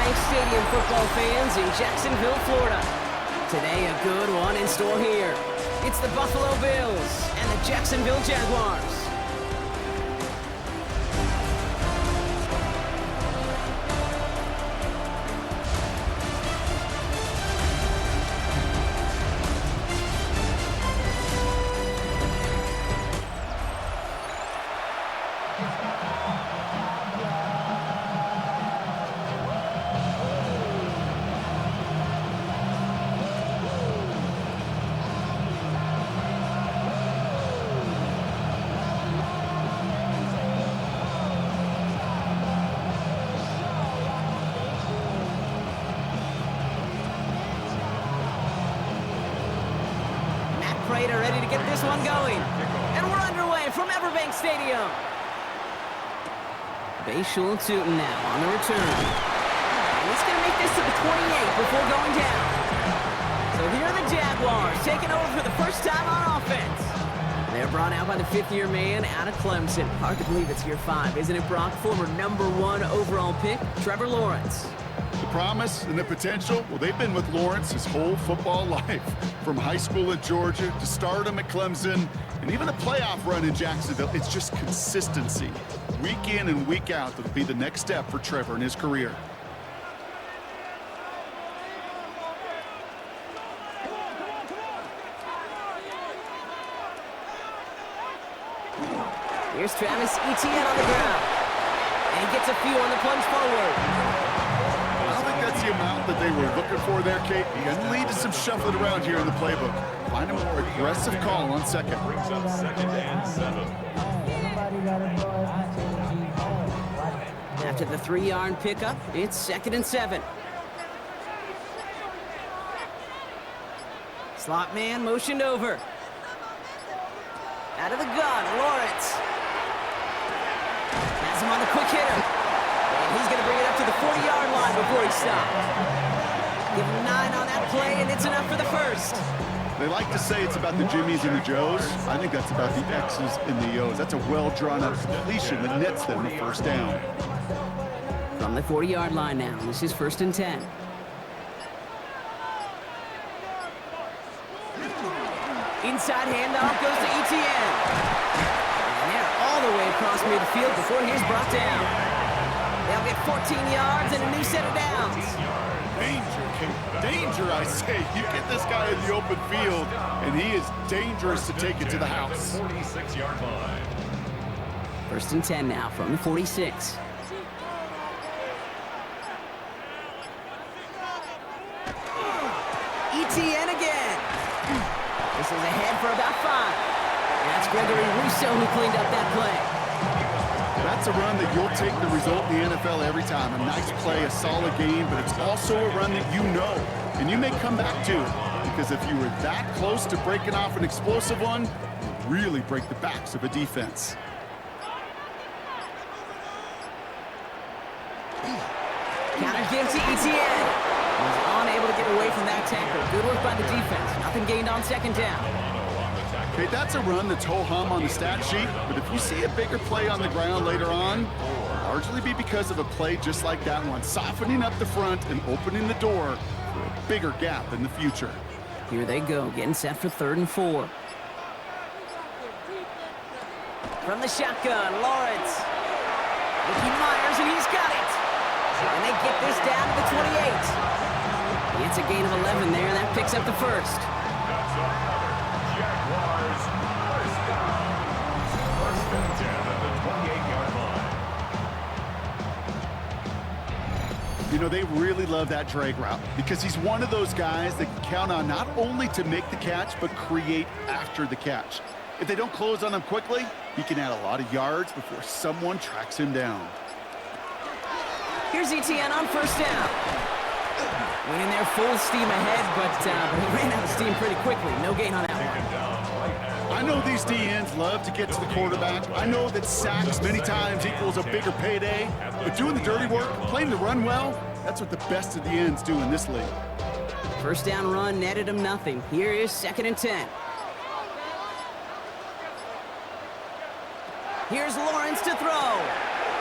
Bank Stadium, football fans in Jacksonville, Florida. Today, a good one in store here. It's the Buffalo Bills and the Jacksonville Jaguars. Are ready to get this one going. And we're underway from Everbank Stadium. Bayshul Tootin now on the return. And he's going to make this to the 28 before going down. So here are the Jaguars taking over for the first time on offense. They're brought out by the fifth-year man out of Clemson. Hard to believe it's year 5, isn't it, Brock? Former #1 overall pick, Trevor Lawrence. The promise and the potential, well, they've been with Lawrence his whole football life. From high school at Georgia to stardom at Clemson and even a playoff run in Jacksonville. It's just consistency. Week in and week out, that'll be the next step for Trevor in his career. Here's Travis Etienne on the ground. And he gets a few on the plunge forward. I think that's the amount that they were looking for there, Kate. You can lead to some shuffling around here in the playbook. Find a more aggressive call on second. Brings up 2nd and 7. After the 3-yard pickup, it's 2nd and 7. Slot man motioned over. Out of the gun, Lawrence. Has him on the quick hitter. And he's going to bring it up to the 40-yard line before he stops. Give him 9 on that play, and it's enough for the first. They like to say it's about the Jimmies and the Joes. I think that's about the X's and the O's. That's a well-drawn-up completion that nets them the first down. From the 40-yard line now, this is 1st and 10. Inside handoff goes to Etienne. And they're all the way across midfield before he's brought down. They'll get 14 yards and a new set of downs. Danger, Kate. Danger, I say. You get this guy in the open field, and he is dangerous to take it to the house. 46-yard line. 1st and 10 now from the 46. Etienne again. This is ahead for about 5. And that's Gregory Rousseau who cleaned up that play. That's a run that you'll take the result in the NFL every time. A nice play, a solid game, but it's also a run that you know, and you may come back to it. Because if you were that close to breaking off an explosive one, you really break the backs of a defense. Counter give to Etienne. He's unable to get away from that tackle. Good work by the defense. Nothing gained on 2nd down. Okay, that's a run that's ho-hum on the stat sheet, but if you see a bigger play on the ground later on, it'll largely be because of a play just like that one, softening up the front and opening the door for a bigger gap in the future. Here they go, getting set for 3rd and 4. From the shotgun, Lawrence. Ricky Myers, and he's got it. And they get this down to the 28. It's a gain of 11 there, and that picks up the first. That's another Jaguars first down. 1st and 10 at the 28-yard line. You know, they really love that drag route because he's one of those guys that can count on not only to make the catch, but create after the catch. If they don't close on him quickly, he can add a lot of yards before someone tracks him down. Here's Etienne on 1st down. Went in there full steam ahead, but he ran out of steam pretty quickly. No gain on that one. I know these DNs love to get to the quarterback. I know that sacks many times equals a bigger payday. But doing the dirty work, playing the run well, that's what the best of the ends do in this league. 1st down run netted him nothing. Here is 2nd and 10. Here's Lawrence to throw.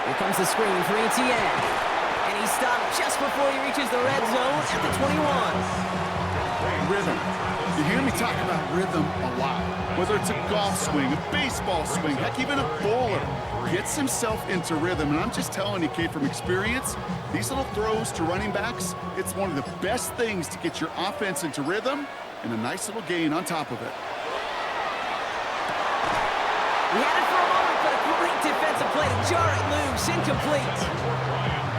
Here comes the screen for Etienne. And he He's stopped just before he reaches the red zone at the 21. Rhythm. You hear me talk about rhythm a lot. Whether it's a golf swing, a baseball swing, heck, even a bowler gets himself into rhythm. And I'm just telling you, Kate, from experience, these little throws to running backs, it's one of the best things to get your offense into rhythm and a nice little gain on top of it. He had it for a moment, but a great defensive play to jar it loose, incomplete.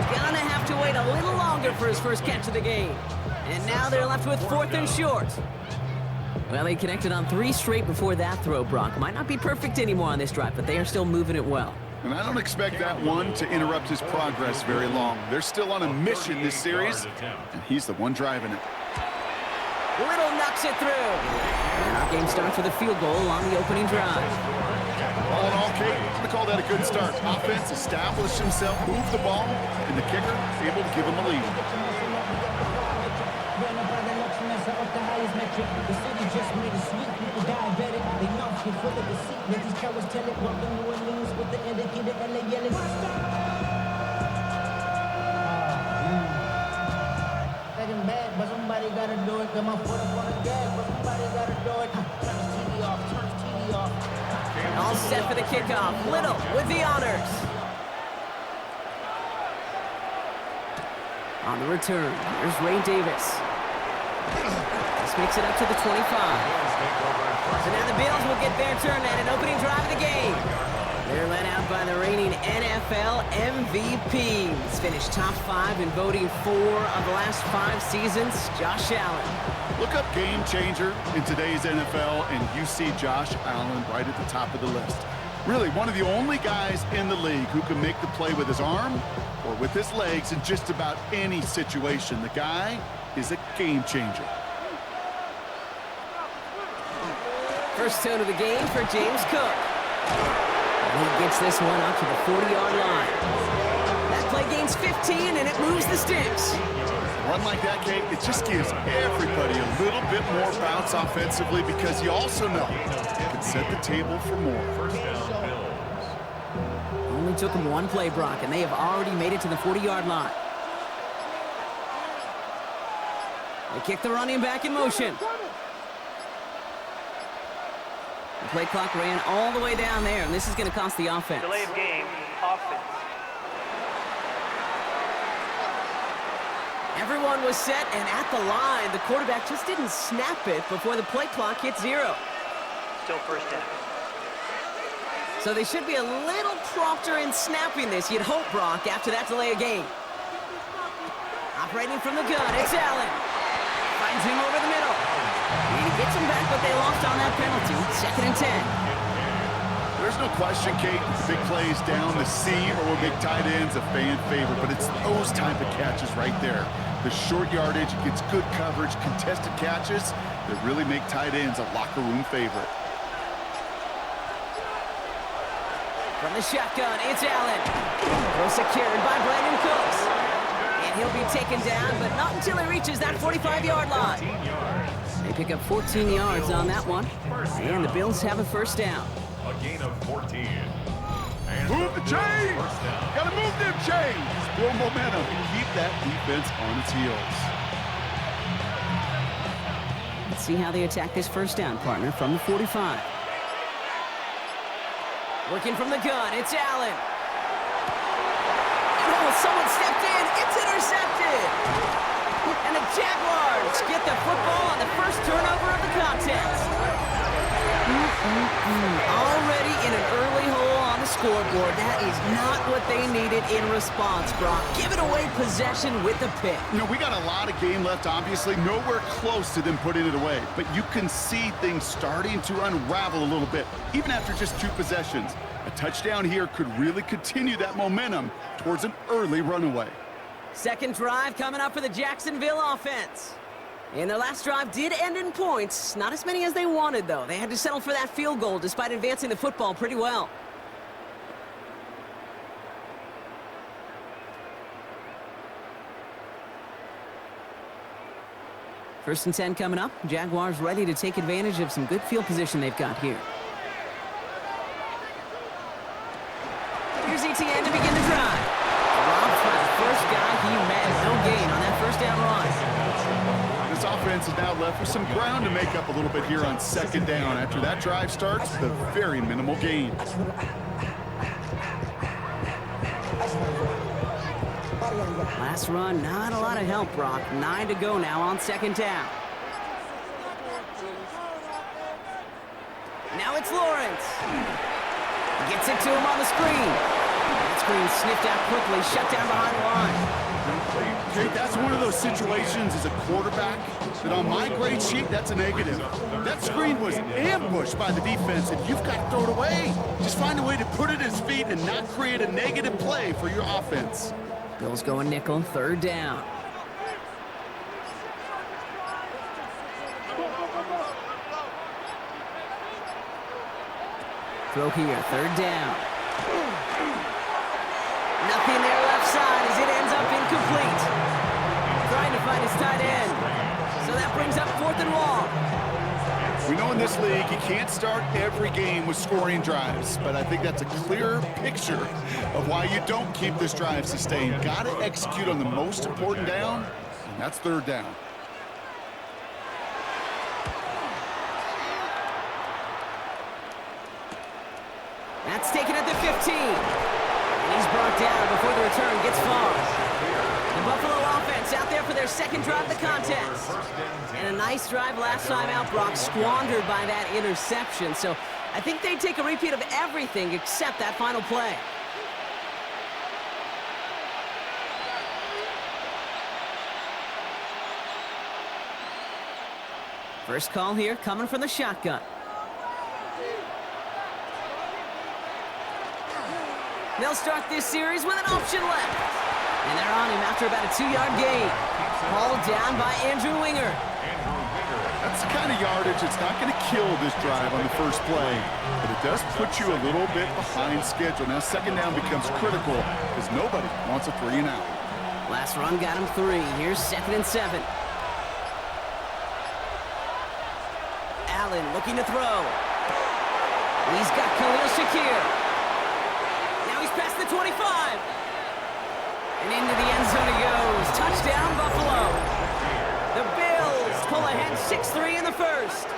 Gonna have to wait a little longer for his first catch of the game. And now they're left with 4th and short. Well, they connected on 3 straight before that throw, Brock. Might not be perfect anymore on this drive, but they are still moving it well. And I don't expect that one to interrupt his progress very long. They're still on a mission this series, and he's the one driving it. Little knocks it through. And our game starts with a field goal on the opening drive. All in all, Kate, I'm going to call that a good start. Offense established himself, moved the ball, and the kicker able to give him a lead. The city just made a sweet, people diabetic. They mouth get full of deceit. Let these cowards tell it. Welcome New Orleans with the indicator LA yelling. Second bad, but somebody gotta do it. Got my foot up on the gas, but somebody gotta do it. Turn the TV off, turn the TV off. All set for the kickoff. Little with the honors. On the return, here's Ray Davis. This makes it up to the 25. So now the Bills will get their turn at an opening drive of the game. They're led out by the reigning NFL MVP. He's finished top 5 in voting 4 of the last 5 seasons, Josh Allen. Look up game changer in today's NFL, and you see Josh Allen right at the top of the list. Really, one of the only guys in the league who can make the play with his arm or with his legs in just about any situation. The guy is a game changer. First tone of the game for James Cook. And he gets this one up to the 40-yard line. That play gains 15, and it moves the sticks. Run like that, Kate, it just gives everybody a little bit more bounce offensively because you also know it can set the table for more. First down, Bills. Only took him one play, Brock, and they have already made it to the 40-yard line. They kick the running back in motion. The play clock ran all the way down there, and this is going to cost the offense. Delay of game, offense. Everyone was set, and at the line, the quarterback just didn't snap it before the play clock hit 0. Still first down. So they should be a little prompter in snapping this, you'd hope, Brock, after that delay of game. Operating from the gun, it's Allen. Finds him over the middle. And he gets him back, but they lost on that penalty. 2nd and 10. There's no question, Kate, big plays down the seam or will make tight ends a fan favorite, but it's those type of catches right there. The short yardage, gets good coverage, contested catches that really make tight ends a locker room favorite. From the shotgun, it's Allen. Well secured by Brandon Cooks. And he'll be taken down, but not until he reaches that 45-yard line. They pick up 14 yards on that one. And the Bills have a first down. A gain of 14. And Move the chains! first down. Gotta move them chains! Build momentum and keep that defense on its heels. Let's see how they attack this first down, partner, from the 45. Working from the gun, it's Allen. Oh, someone stepped in. It's intercepted. And the Jaguars get the football on the first turnover of the contest. Already in an early hole on the scoreboard. That is not what they needed in response, Brock. Giving away possession with the pick. You know, we got a lot of game left, obviously. Nowhere close to them putting it away. But you can see things starting to unravel a little bit, even after just 2 possessions. A touchdown here could really continue that momentum towards an early runaway. Second drive coming up for the Jacksonville offense. And their last drive did end in points. Not as many as they wanted, though. They had to settle for that field goal despite advancing the football pretty well. First and 10 coming up. Jaguars ready to take advantage of some good field position they've got here. Here's ETN to begin the drive. Robbed by the first guy he defense is now left with some ground to make up a little bit here on second down. After that drive starts, the very minimal gain. Last run, not a lot of help, Brock. 9 to go now on second down. Now it's Lawrence. Gets it to him on the screen. That screen sniffed out quickly, shut down behind the line. Okay, that's one of those situations as a quarterback that on my grade sheet, that's a negative. That screen was ambushed by the defense, and you've got to throw it away. Just find a way to put it at his feet and not create a negative play for your offense. Bills going nickel, third down. Throw here, third down. Nothing there left side as it ends up incomplete. Trying to find his tight end. So that brings up 4th and long. We know in this league you can't start every game with scoring drives, but I think that's a clear picture of why you don't keep this drive sustained. Got to execute on the most important down, and that's third down. That's taken at the 15. And he's brought down before the return gets far. The Buffalo offense out there for their second drive of the contest. And a nice drive last time out, Brock, squandered by that interception. So I think they'd take a repeat of everything except that final play. First call here coming from the shotgun. They'll start this series with an option left. And they're on him after about a 2-yard gain. Hauled down by Andrew Winger. That's the kind of yardage that's not going to kill this drive on the first play, but it does put you a little bit behind schedule. Now second down becomes critical because nobody wants a 3 and out. Last run got him 3. Here's 2nd and 7. Allen looking to throw. He's got Khalil Shakir. He's past the 25. And into the end zone he goes. Touchdown, Buffalo. The Bills pull ahead 6-3 in the first.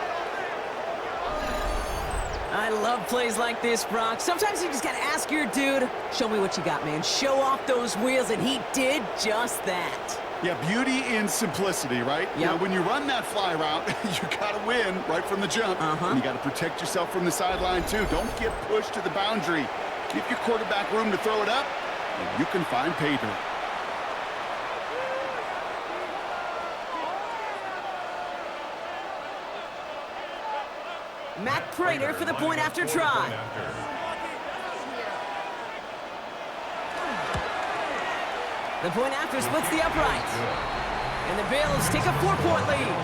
I love plays like this, Brock. Sometimes you just got to ask your dude, show me what you got, man. Show off those wheels, and he did just that. Yeah, beauty in simplicity, right? Yep. You know, when you run that fly route, you got to win right from the jump. And you got to protect yourself from the sideline, too. Don't get pushed to the boundary. Give your quarterback room to throw it up, and you can find pay dirt. Matt Prater for the point after try. The point after splits the uprights. And the Bills take a 4-point lead.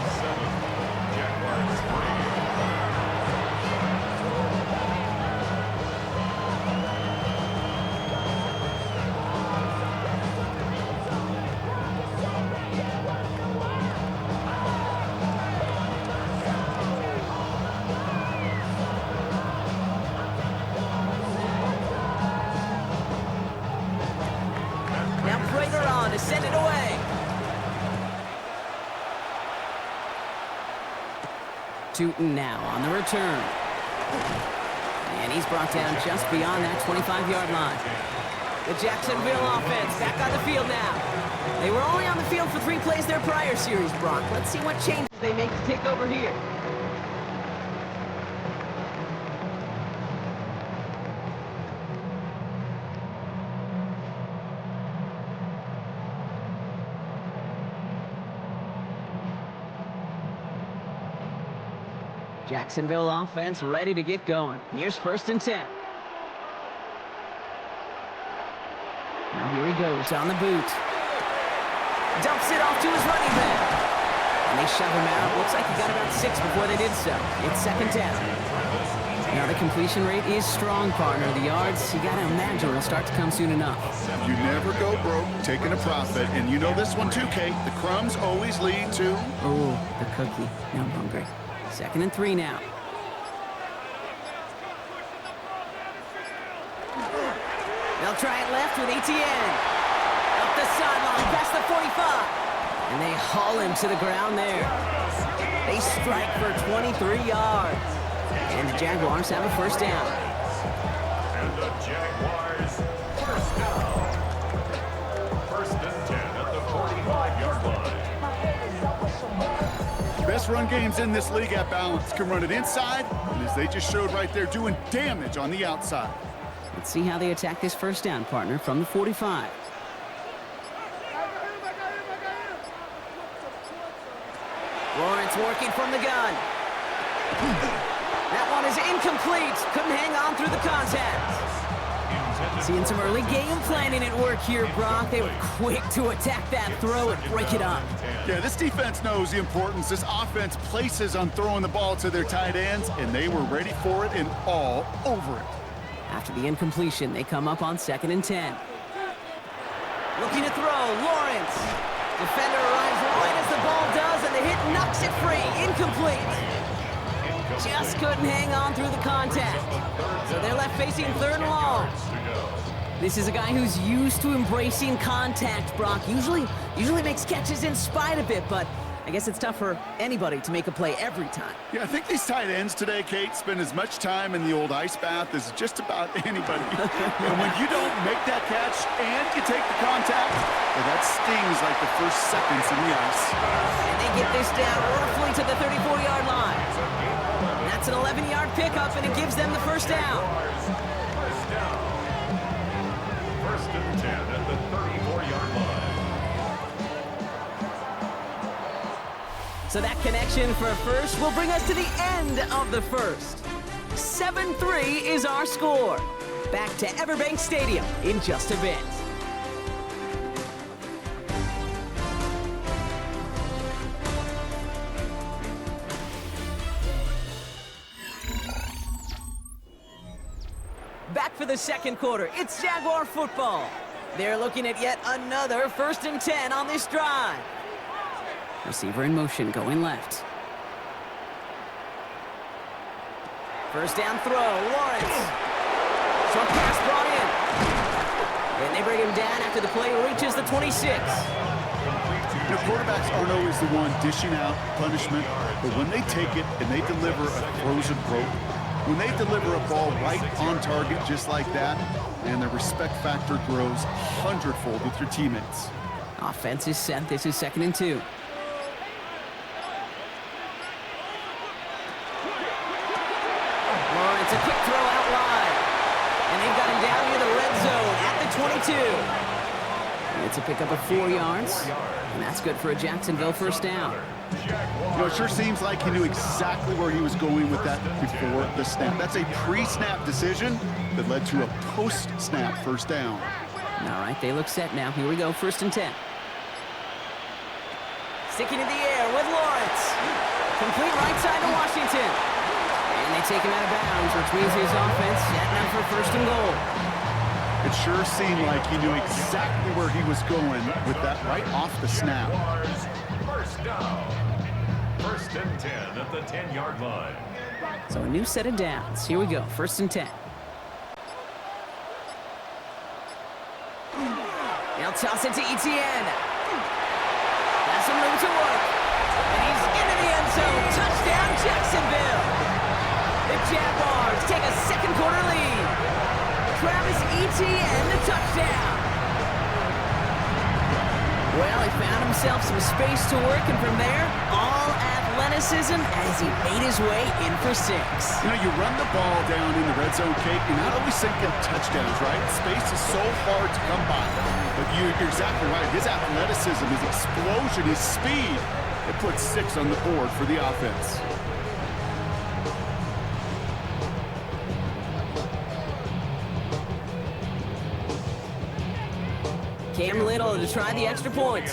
To send it away. Tootin now on the return. And he's brought down just beyond that 25-yard line. The Jacksonville offense back on the field now. They were only on the field for 3 plays their prior series, Brock. Let's see what changes they make to take over here. Jacksonville offense ready to get going. Here's 1st and 10. Now here he goes on the boot. Dumps it off to his running back. And they shove him out. Looks like he got about 6 before they did so. It's 2nd down. Now the completion rate is strong, partner. The yards, you gotta imagine, will start to come soon enough. You never go broke taking a profit, and you know this one too, Kate. The crumbs always lead to... Oh, the cookie. Now I'm hungry. 2nd and 3 now. They'll try it left with Etienne. Up the sideline, past the 45. And And they haul him to the ground there. They strike for 23 yards. And the Jaguars have a first down. And the Jaguars, first down. First and 10 at the 45-yard line. Best run games in this league at balance. Can run it inside, and as they just showed right there, doing damage on the outside. Let's see how they attack this first down, partner, from the 45. Lawrence working from the gun. That one is incomplete. Couldn't hang on through the contact. Seeing some early game planning at work here, Brock. They were quick to attack that throw and break it up. Yeah, this defense knows the importance this offense places on throwing the ball to their tight ends, and they were ready for it and all over it. After the incompletion, they come up on 2nd and 10. Looking to throw, Lawrence. Defender arrives right as the ball does, and the hit knocks it free. Incomplete. Just couldn't hang on through the contact. So they're left facing 3rd and long. This is a guy who's used to embracing contact, Brock. Usually makes catches in spite of it, but I guess it's tough for anybody to make a play every time. Yeah, I think these tight ends today, Kate, spend as much time in the old ice bath as just about anybody. And when you don't make that catch and you take the contact, well, that stings like the first seconds in the ice. And they get this down roughly to the 34-yard line. That's an 11-yard pickup, and it gives them the first down. First down. First and 10 at the 34-yard line. So that connection for first will bring us to the end of the first. 7-3 is our score. Back to Everbank Stadium in just a bit. Back for the second quarter. It's Jaguar football. They're looking at yet another 1st and 10 on this drive. Receiver in motion, going left. First down throw, Lawrence. Short pass brought in. And they bring him down after the play reaches the 26. You know, quarterbacks aren't always the one dishing out punishment, but when they take it and they deliver a frozen rope, when they deliver a ball right on target just like that, and the respect factor grows 100-fold with your teammates. Offense is set. This is 2nd and 2. Lawrence, a quick throw out wide. And they've got him down near the red zone at the 22. It's a pickup of 4 yards. And that's good for a Jacksonville first down. You know, it sure seems like he knew exactly where he was going with that before the snap. That's a pre-snap decision that led to a post-snap first down. All right, they look set now. Here we go, 1st and 10. Sticking in the air with Lawrence. Complete right side to Washington. And they take him out of bounds, which means his offense set now for 1st and goal. It sure seemed like he knew exactly where he was going with that right off the snap. First down. 1st and 10 at the 10-yard line. So a new set of downs. Here we go, 1st and 10. Now toss it to Etienne. Has some room to work. And he's into the end zone. Touchdown, Jacksonville. The Jaguars take a second quarter lead. Travis Etienne, the touchdown. Well, he found himself some space to work, and from there, all athleticism as he made his way in for 6. You know, you run the ball down in the red zone, Kate, you're not always thinking touchdowns, right? Space is so hard to come by. But you're exactly right. His athleticism, his explosion, his speed, it puts 6 on the board for the offense. Cam Little to try the extra point.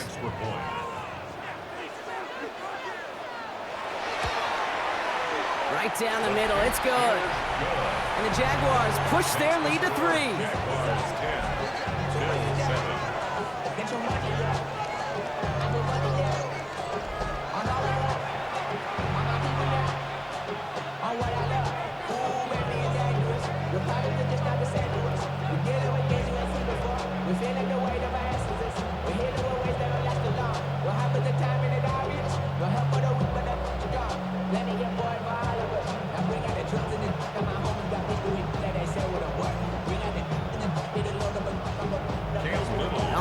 Right down the middle, it's good. And the Jaguars push their lead to 3.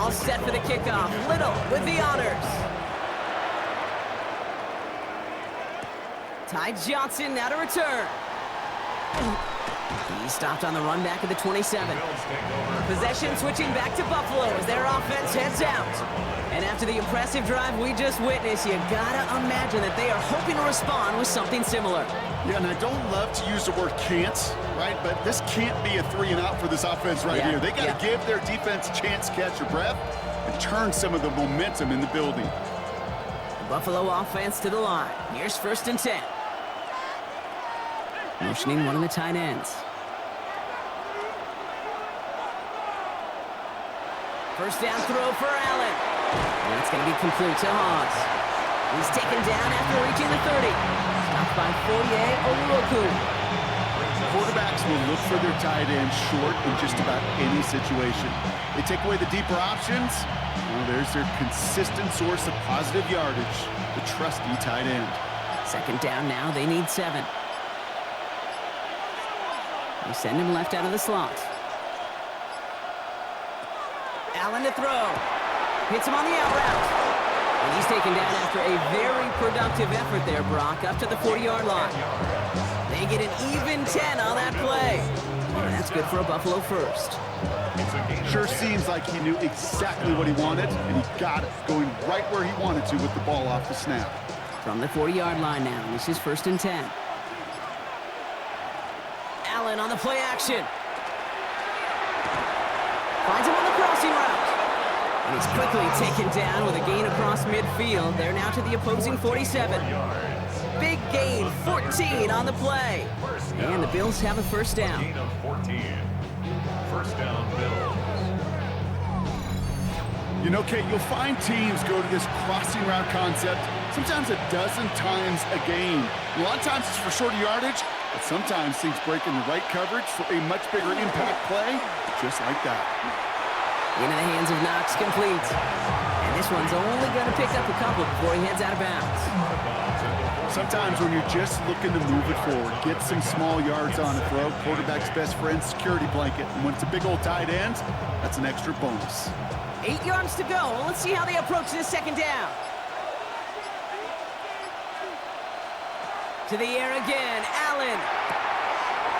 All set for the kickoff. Little with the honors. Ty Johnson now to return. He stopped on the run back at the 27. Possession switching back to Buffalo as their offense heads out. And after the impressive drive we just witnessed, you gotta imagine that they are hoping to respond with something similar. Yeah, and I don't love to use the word can't, right? But this can't be a 3-and-out for this offense right here. They got to give their defense a chance to catch their breath and turn some of the momentum in the building. The Buffalo offense to the line. Here's 1st and 10. Motioning one of the tight ends. First down throw for Allen. And it's going to be complete to Hobbs. He's taken down after reaching the 30. Stopped by Foye Oluoku. Quarterbacks will look for their tight end short in just about any situation. They take away the deeper options. Well, there's their consistent source of positive yardage, the trusty tight end. 2nd down now. They need 7. They send him left out of the slot. Allen to throw. Hits him on the out route. And he's taken down after a very productive effort there, Brock, up to the 40-yard line. They get an even 10 on that play. And that's good for a Buffalo first. Sure seems like he knew exactly what he wanted, and he got it, going right where he wanted to with the ball off the snap. From the 40-yard line now, this is 1st and 10. Allen on the play action. Finds him on the crossing route. And he's quickly taken down with a gain across midfield. They're now to the opposing 47. Big gain, 14 on the play. And the Bills have a 1st down. 1st down, Bills. You know, Kate, you'll find teams go to this crossing route concept sometimes a dozen times a game. A lot of times it's for shorter yardage, but sometimes things break in the right coverage for a much bigger impact play, just like that. Into the hands of Knox, complete. And this one's only going to pick up a couple before he heads out of bounds. Sometimes when you're just looking to move it forward, get some small yards on a throw, quarterback's best friend, security blanket. And when it's a big old tight end, that's an extra bonus. 8 yards to go. Let's see how they approach this 2nd down. To the air again, Allen.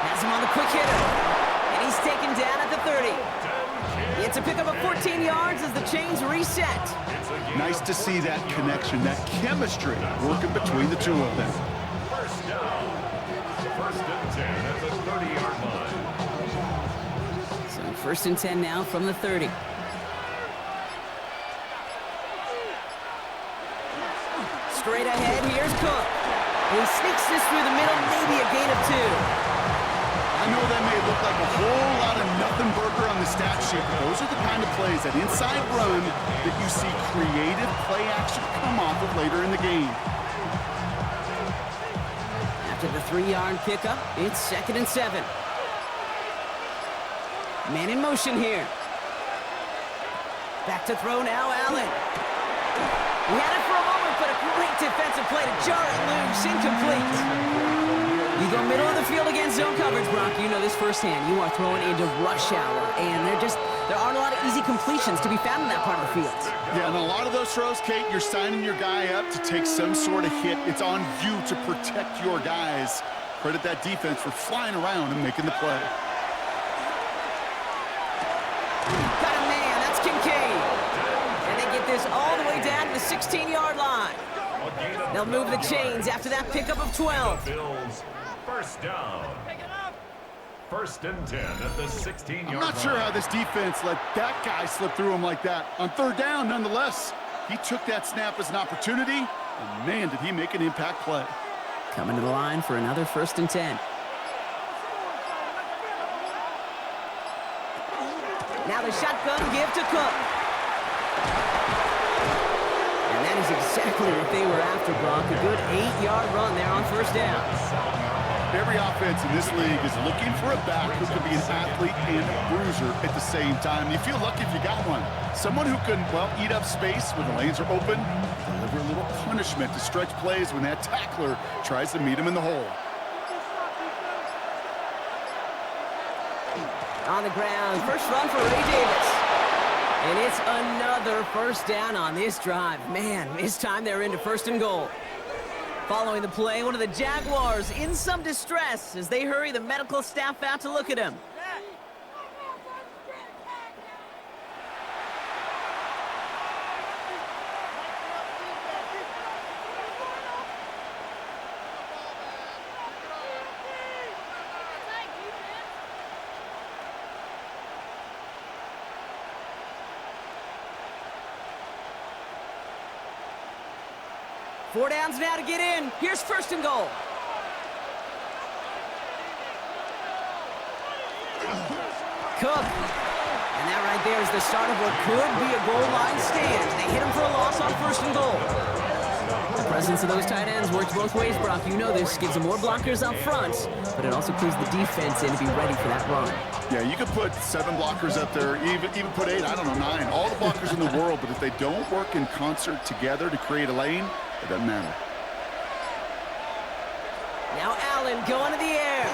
Has him on the quick hitter. And he's taken down at the 30. It's a pickup of 14 yards as the chains reset. Nice to see that connection, that chemistry working between the two of them. 1st down. 1st and 10 at the 30-yard line. So 1st and 10 now from the 30. Straight ahead, here's Cook. He sneaks this through the middle, maybe a gain of 2. I know that may look like a whole lot of nothing burger on the stat sheet, but those are the kind of plays, that inside run, that you see creative play action come off of later in the game. After the 3-yard pickup, it's 2nd and 7. Man in motion here. Back to throw now, Allen. He had it for a moment, but a great defensive play to jar it loose, incomplete. You go middle of the field against zone coverage, Brock. You know this firsthand. You are throwing into rush hour, and there aren't a lot of easy completions to be found in that part of the field. Yeah, and a lot of those throws, Kate, you're signing your guy up to take some sort of hit. It's on you to protect your guys. Credit that defense for flying around and making the play. Got a man, that's Kincaid. And they get this all the way down to the 16-yard line. They'll move the chains after that pickup of 12. Bills, 1st down. 1st and 10 at the 16-yard line. I'm not sure how this defense let that guy slip through him like that. On 3rd down, nonetheless, he took that snap as an opportunity, and man, did he make an impact play. Coming to the line for another 1st and 10. Now the shotgun give to Cook. And that is exactly what they were after, Brock. A good 8-yard run there on 1st down. Every offense in this league is looking for a back who can be an athlete and a bruiser at the same time. You feel lucky if you got one. Someone who can, well, eat up space when the lanes are open, deliver a little punishment to stretch plays when that tackler tries to meet him in the hole. On the ground, first run for Ray Davis. And it's another first down on this drive. Man, this time they're into 1st and goal. Following the play, one of the Jaguars in some distress as they hurry the medical staff out to look at him. Four downs now to get in. Here's 1st and goal. Cook. And that right there is the start of what could be a goal line stand. They hit him for a loss on 1st and goal. The presence of those tight ends works both ways, Brock. You know this. Gives them more blockers up front, but it also clues the defense in to be ready for that run. Yeah, you could put 7 blockers up there, even put 8, I don't know, 9. All the blockers in the world, but if they don't work in concert together to create a lane, it doesn't matter. Now Allen going to the air.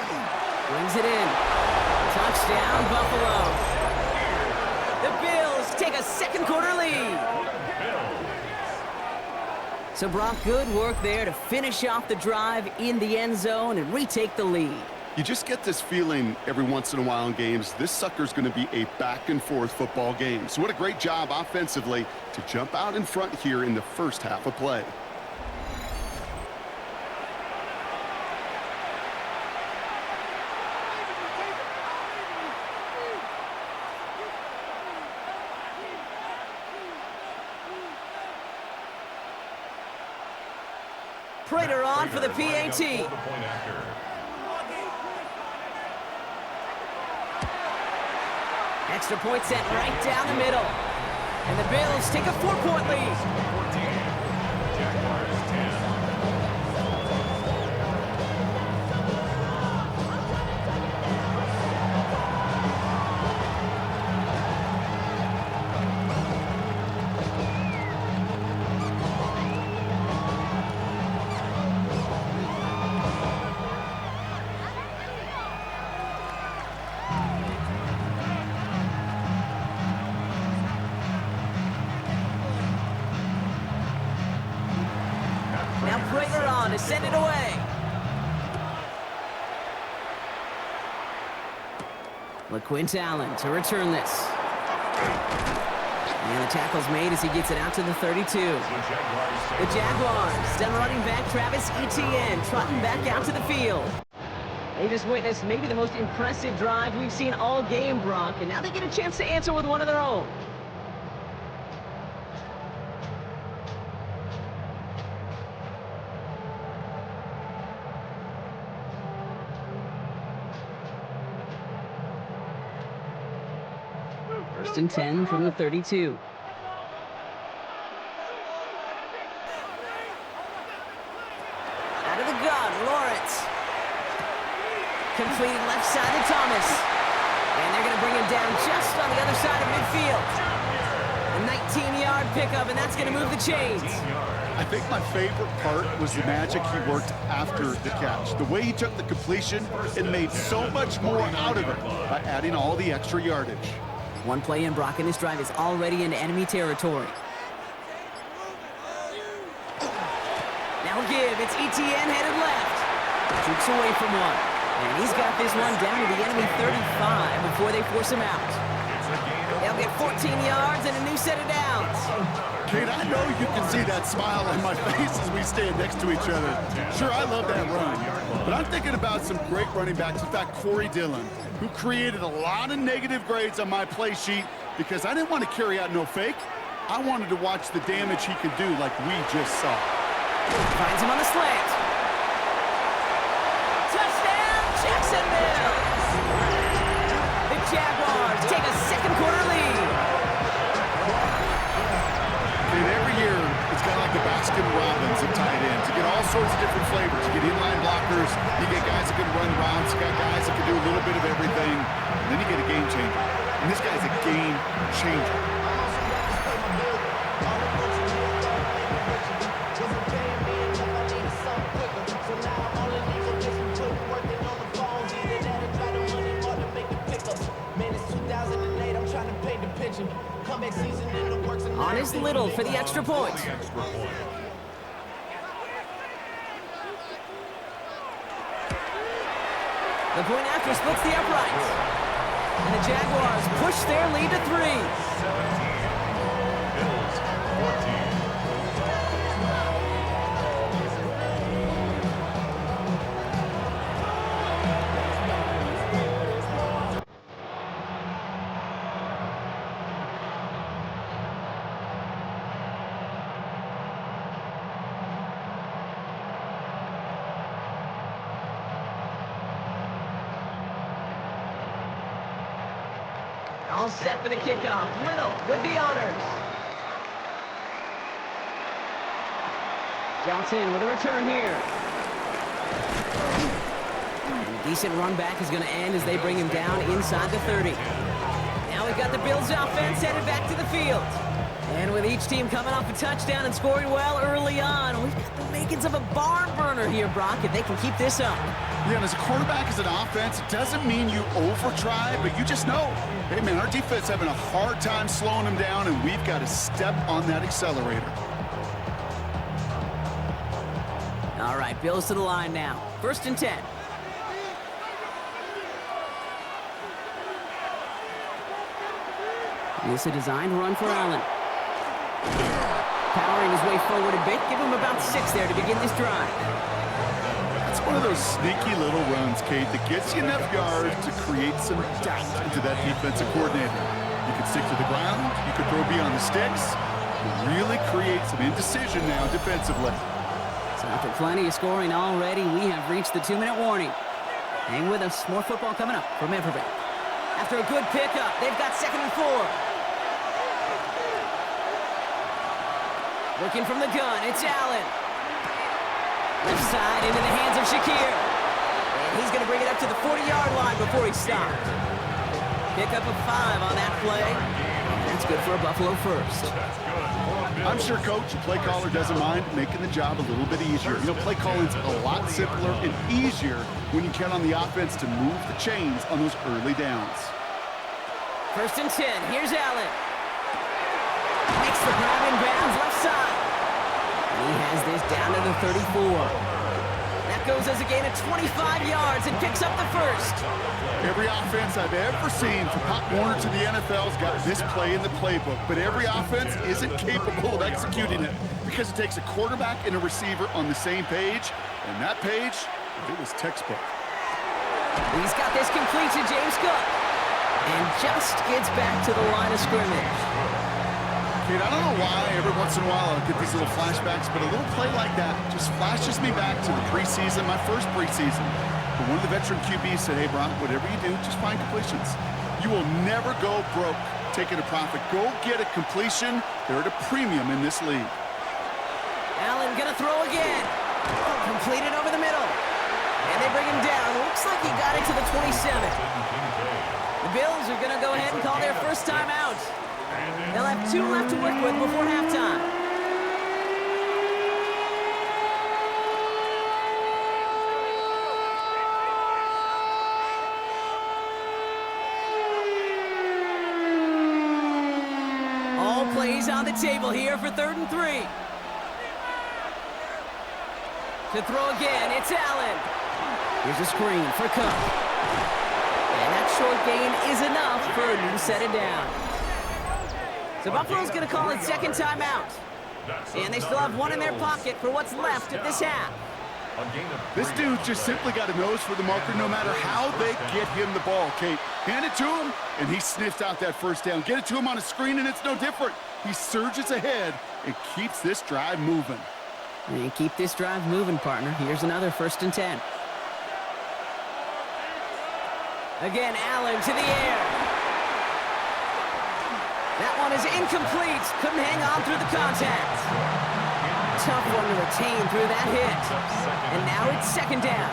Brings it in. Touchdown, Buffalo. The Bills take a 2nd quarter lead. So Brock, good work there to finish off the drive in the end zone and retake the lead. You just get this feeling every once in a while in games, this sucker's going to be a back-and-forth football game. So what a great job offensively to jump out in front here in the first half of play. Prater on for the PAT. Extra point sent right down the middle. And the Bills take a 4-point lead. 14. Jaguars 10. Now Prater on to send it away. LaQuint Allen to return this. And the tackle's made as he gets it out to the 32. The Jaguars, then running back Travis Etienne, trotting back out to the field. They just witnessed maybe the most impressive drive we've seen all game, Brock, and now they get a chance to answer with one of their own. First and 10 from the 32. Out of the gun, Lawrence. Completed left side to Thomas. And they're going to bring him down just on the other side of midfield. A 19-yard pickup, and that's going to move the chains. I think my favorite part was the magic he worked after the catch. The way he took the completion and made so much more out of it by adding all the extra yardage. One play in, Brock, and this drive is already into enemy territory. Now give, it's Etienne headed left. Jukes away from one. And he's got this one down to the enemy 35 before they force him out. They'll get 14 yards and a new set of downs. Kate, I know you can see that smile on my face as we stand next to each other. Sure, I love that run. But I'm thinking about some great running backs. In fact, Corey Dillon, who created a lot of negative grades on my play sheet because I didn't want to carry out no fake. I wanted to watch the damage he could do like we just saw. Finds him on the slant. Touchdown, Jacksonville! The Jaguars take a 2nd quarter lead. And every year, it's kind of like the Baskin-Robbins of tight ends. You get all sorts of different flavors. You get inline blockers. You get guys that can run routes. You got guys that can do a little bit of everything. And then you get a game changer. And this guy's a game changer. Come back, see On is Little for the extra point. The point after splits the uprights. And the Jaguars push their lead to 3. 17. Bills 14. All set for the kickoff. Little with the honors. Johnson with a return here. And a decent run back is going to end as they bring him down inside the 30. Now we've got the Bills offense headed back to the field. And with each team coming off a touchdown and scoring well early on, we've got the makings of a barn burner here, Brock, if they can keep this up. Yeah, and as a quarterback, as an offense, it doesn't mean you over-try, but you just know, hey, man, our defense having a hard time slowing them down, and we've got to step on that accelerator. All right, Bills to the line now. 1st and 10. This is a designed run for Allen. Powering his way forward a bit. Give him about 6 there to begin this drive. It's one of those sneaky little runs, Kate, that gets you enough yards to create some doubt into that defensive coordinator. You can stick to the ground, you can throw beyond the sticks, you really create some indecision now defensively. So after plenty of scoring already, we have reached the 2-minute warning. Hang with us, more football coming up from Everett. After a good pickup, they've got 2nd and 4. Working from the gun, it's Allen. Left side into the hands of Shakir. And he's going to bring it up to the 40-yard line before he stopped. Pick up a 5 on that play. And that's good for a Buffalo first. I'm sure, Coach, the play caller doesn't mind making the job a little bit easier. You know, play calling's a lot simpler and easier when you count on the offense to move the chains on those early downs. 1st and 10. Here's Allen. Makes the grab in bounds left side. And he has this down to the 34. That goes as a gain of 25 yards and picks up the first. Every offense I've ever seen from Pop Warner to the NFL's got this play in the playbook, but every offense isn't capable of executing it because it takes a quarterback and a receiver on the same page, and that page, it was textbook. He's got this complete to James Cook and just gets back to the line of scrimmage. Kate, I don't know why every once in a while I'll get these little flashbacks, but a little play like that just flashes me back to the preseason, my first preseason. But one of the veteran QBs said, hey, Brock, whatever you do, just find completions. You will never go broke taking a profit. Go get a completion. They're at a premium in this league. Allen gonna throw again. Completed over the middle. And they bring him down. Looks like he got it to the 27. The Bills are gonna go ahead and call their first time out. They'll have 2 left to work with before halftime. All plays on the table here for 3rd and 3. To throw again, it's Allen. Here's a screen for Cook. And that short gain is enough for a new set it down. So Buffalo's going to call it 2nd timeout. And they still have 1 in their pocket for what's left of this half. This dude just simply got a nose for the marker no matter how they get him the ball, Kate. Hand it to him, and he sniffs out that first down. Get it to him on a screen, and it's no different. He surges ahead and keeps this drive moving. And keep this drive moving, partner. Here's another 1st and 10. Again, Allen to the air. That one is incomplete. Couldn't hang on through the contact. Tough one to retain through that hit. And now it's 2nd down.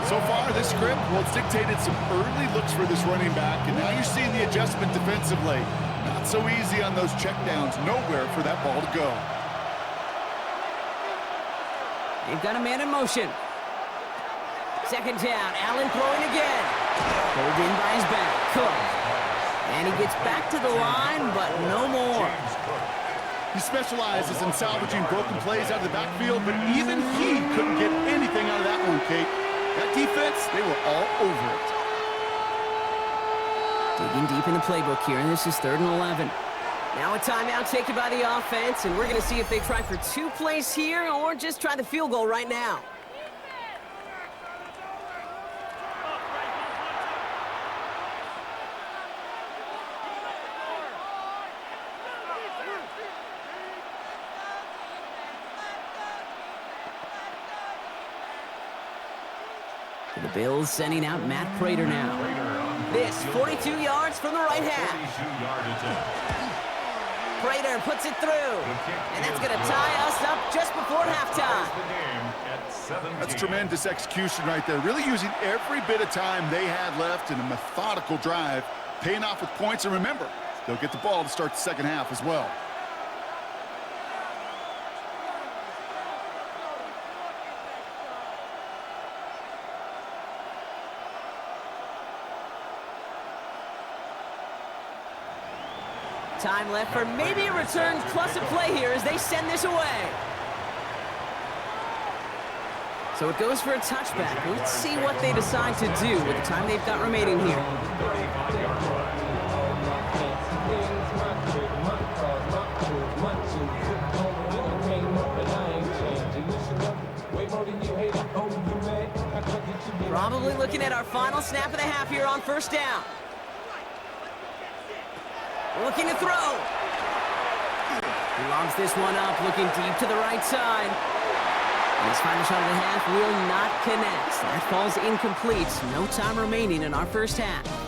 So far, this script, well, it's dictated some early looks for this running back, and now you're seeing the adjustment defensively. Not so easy on those checkdowns. Nowhere for that ball to go. They've got a man in motion. 2nd down. Allen throwing again. Pulled in by his back. Cook. And he gets back to the line, but no more. He specializes in salvaging broken plays out of the backfield, but even he couldn't get anything out of that one, Kate. That defense, they were all over it. Digging deep in the playbook here, and this is 3rd and 11. Now a timeout taken by the offense, and we're going to see if they try for 2 plays here or just try the field goal right now. The Bills sending out Matt Prater now. This 42 yards from the right half. Prater puts it through. And that's going to tie us up just before halftime. That's tremendous execution right there. Really using every bit of time they had left in a methodical drive, paying off with points. And remember, they'll get the ball to start the second half as well. Time left for maybe a return plus a play here as they send this away. So it goes for a touchback. Let's see what they decide to do with the time they've got remaining here. Probably looking at our final snap of the half here on 1st down. Looking to throw. He lobs this one up, looking deep to the right side. And his final shot of the half will not connect. That falls incomplete. No time remaining in our 1st half.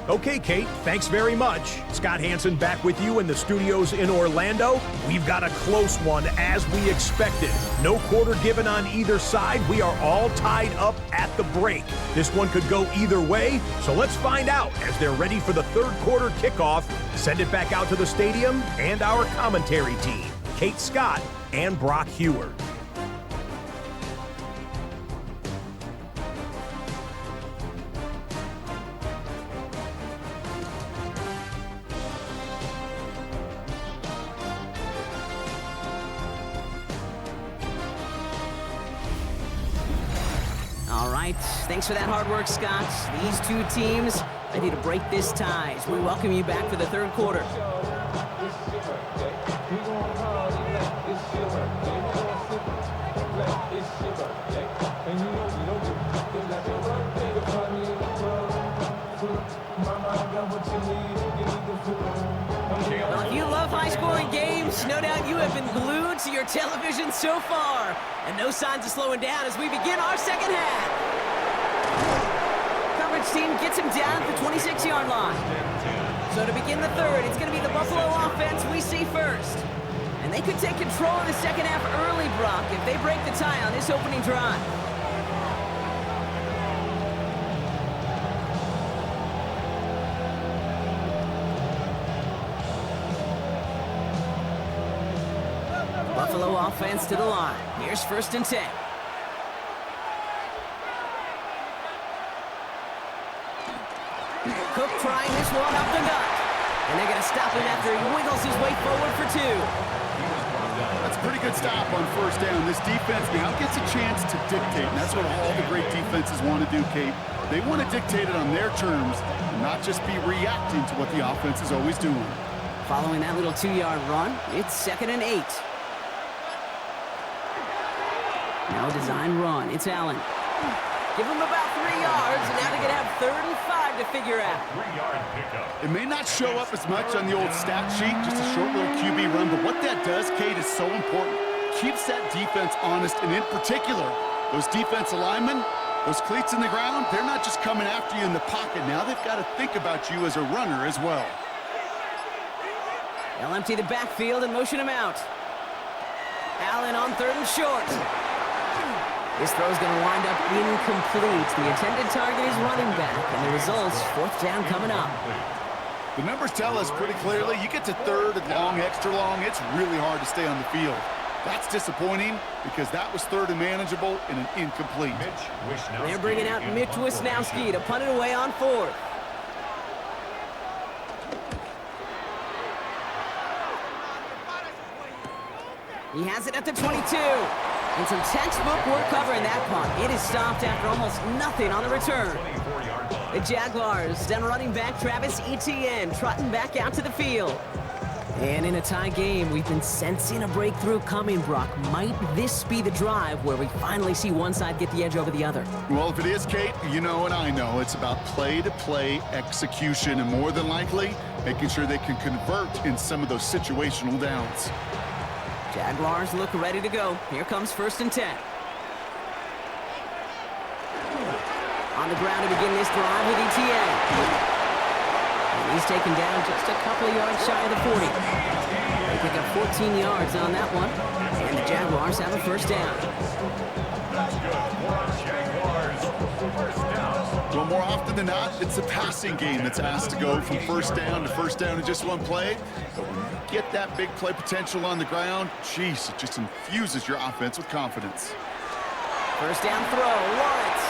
Okay, Kate, thanks very much. Scott Hansen back with you in the studios in Orlando. We've got a close one as we expected. No quarter given on either side. We are all tied up at the break. This one could go either way, so let's find out as they're ready for the 3rd quarter kickoff. Send it back out to the stadium and our commentary team, Kate Scott and Brock Heward. All right, thanks for that hard work, Scott. These 2 teams ready to break this tie as we welcome you back for the 3rd quarter. Well, if you love high-scoring games, no doubt you have been glued to your television so far. And no signs of slowing down as we begin our 2nd half. Coverage team gets him down at the 26-yard line. So to begin the 3rd, it's going to be the Buffalo offense we see first. And they could take control of the 2nd half early, Brock, if they break the tie on this opening drive. Buffalo offense to the line. Here's 1st and 10. Cook trying this one up the gut. And they're going to stop him after he wiggles his way forward for 2. That's a pretty good stop on 1st down. This defense now gets a chance to dictate, and that's what all the great defenses want to do, Kate. They want to dictate it on their terms and not just be reacting to what the offense is always doing. Following that little 2-yard run, it's 2nd and 8. Now a design run. It's Allen. Give him about 3 yards, and now they're going to have 3rd and 5 to figure out. 3-yard pickup. It may not show up as much on the old stat sheet, just a short little QB run, but what that does, Kate, is so important. Keeps that defense honest, and in particular, those defense linemen, those cleats in the ground, they're not just coming after you in the pocket. Now they've got to think about you as a runner as well. They'll empty the backfield and motion him out. Allen on 3rd and short. This throw is going to wind up incomplete. The intended target is running back, and the result's 4th down coming up. The numbers tell us pretty clearly, you get to 3rd and long, extra long, it's really hard to stay on the field. That's disappointing because that was third and manageable and an incomplete. They're bringing out Mitch Wisnowski to punt it away on fourth. He has it at the 22. And some textbook work covering that punt. It is stopped after almost nothing on the return. The Jaguars, then running back Travis Etienne, trotting back out to the field. And in a tie game, we've been sensing a breakthrough coming, Brock. Might this be the drive where we finally see one side get the edge over the other? Well, if it is, Kate, you know and I know it's about play-to-play execution and more than likely making sure they can convert in some of those situational downs. Jaguars look ready to go. Here comes 1st and 10. On the ground to begin this drive with Etienne. And he's taken down just a couple of yards shy of the 40. They pick up 14 yards on that one. And the Jaguars have a 1st down. Well, more often than not, it's a passing game that's asked to go from 1st down to 1st down in just one play. But when you get that big play potential on the ground, geez, it just infuses your offense with confidence. 1st down throw, Lawrence.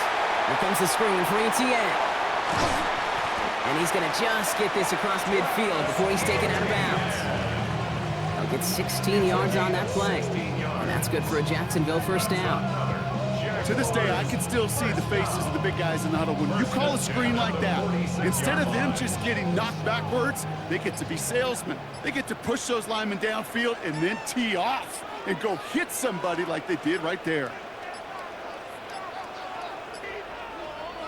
Here comes the screen for Etienne. And he's going to just get this across midfield before he's taken out of bounds. He'll get 16 yards on that play. And that's good for a Jacksonville 1st down. To this day, I can still see the faces of the big guys in the huddle. When you call a screen like that, instead of them just getting knocked backwards, they get to be salesmen. They get to push those linemen downfield and then tee off and go hit somebody like they did right there.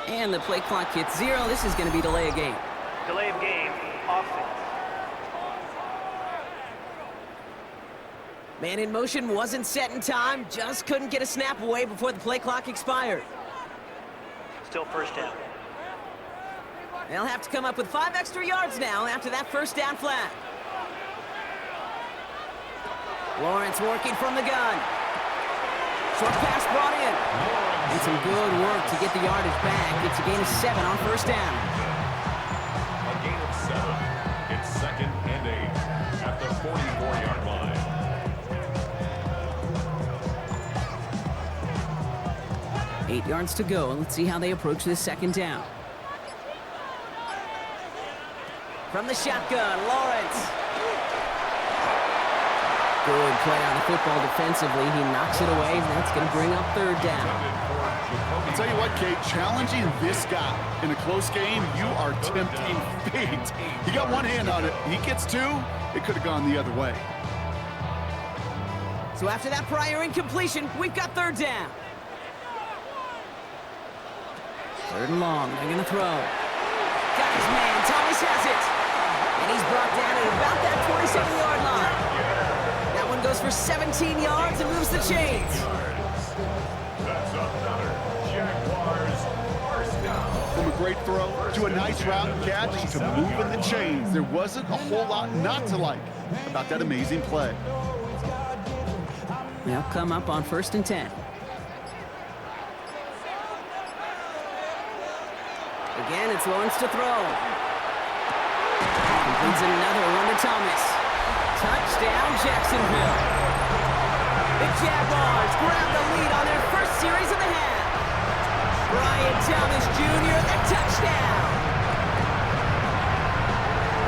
And the play clock hits 0. This is going to be delay of game. Delay of game, offense. Man in motion wasn't set in time. Just couldn't get a snap away before the play clock expired. Still 1st down. They'll have to come up with 5 extra yards now after that 1st down flat. Lawrence working from the gun. Short pass brought in. And some good work to get the yardage back. It's a gain of 7 on 1st down. A gain of 7. It's 2nd and 8 at the 44-yard line. 8 yards to go. Let's see how they approach this 2nd down. From the shotgun, Lawrence. Good play on the football defensively. He knocks it away, and that's going to bring up 3rd down. I'll tell you what, Kate, challenging this guy in a close game, you are tempting fate. He got one hand on it. He gets 2. It could have gone the other way. So after that prior incompletion, we've got 3rd down. 3rd and long. They're going to throw. Got his man. Thomas has it. And he's brought down at about that 27-yard line. That one goes for 17 yards and moves the chains. That's another Jaguars 1st down. From a great throw to a nice route and catch to moving the chains. There wasn't a whole lot not to like about that amazing play. They'll come up on 1st and 10. Again, it's Lawrence to throw. Completes another one to Thomas. Touchdown, Jacksonville. The Jaguars grab the lead on their 1st series of the half. Brian Thomas Jr., the touchdown.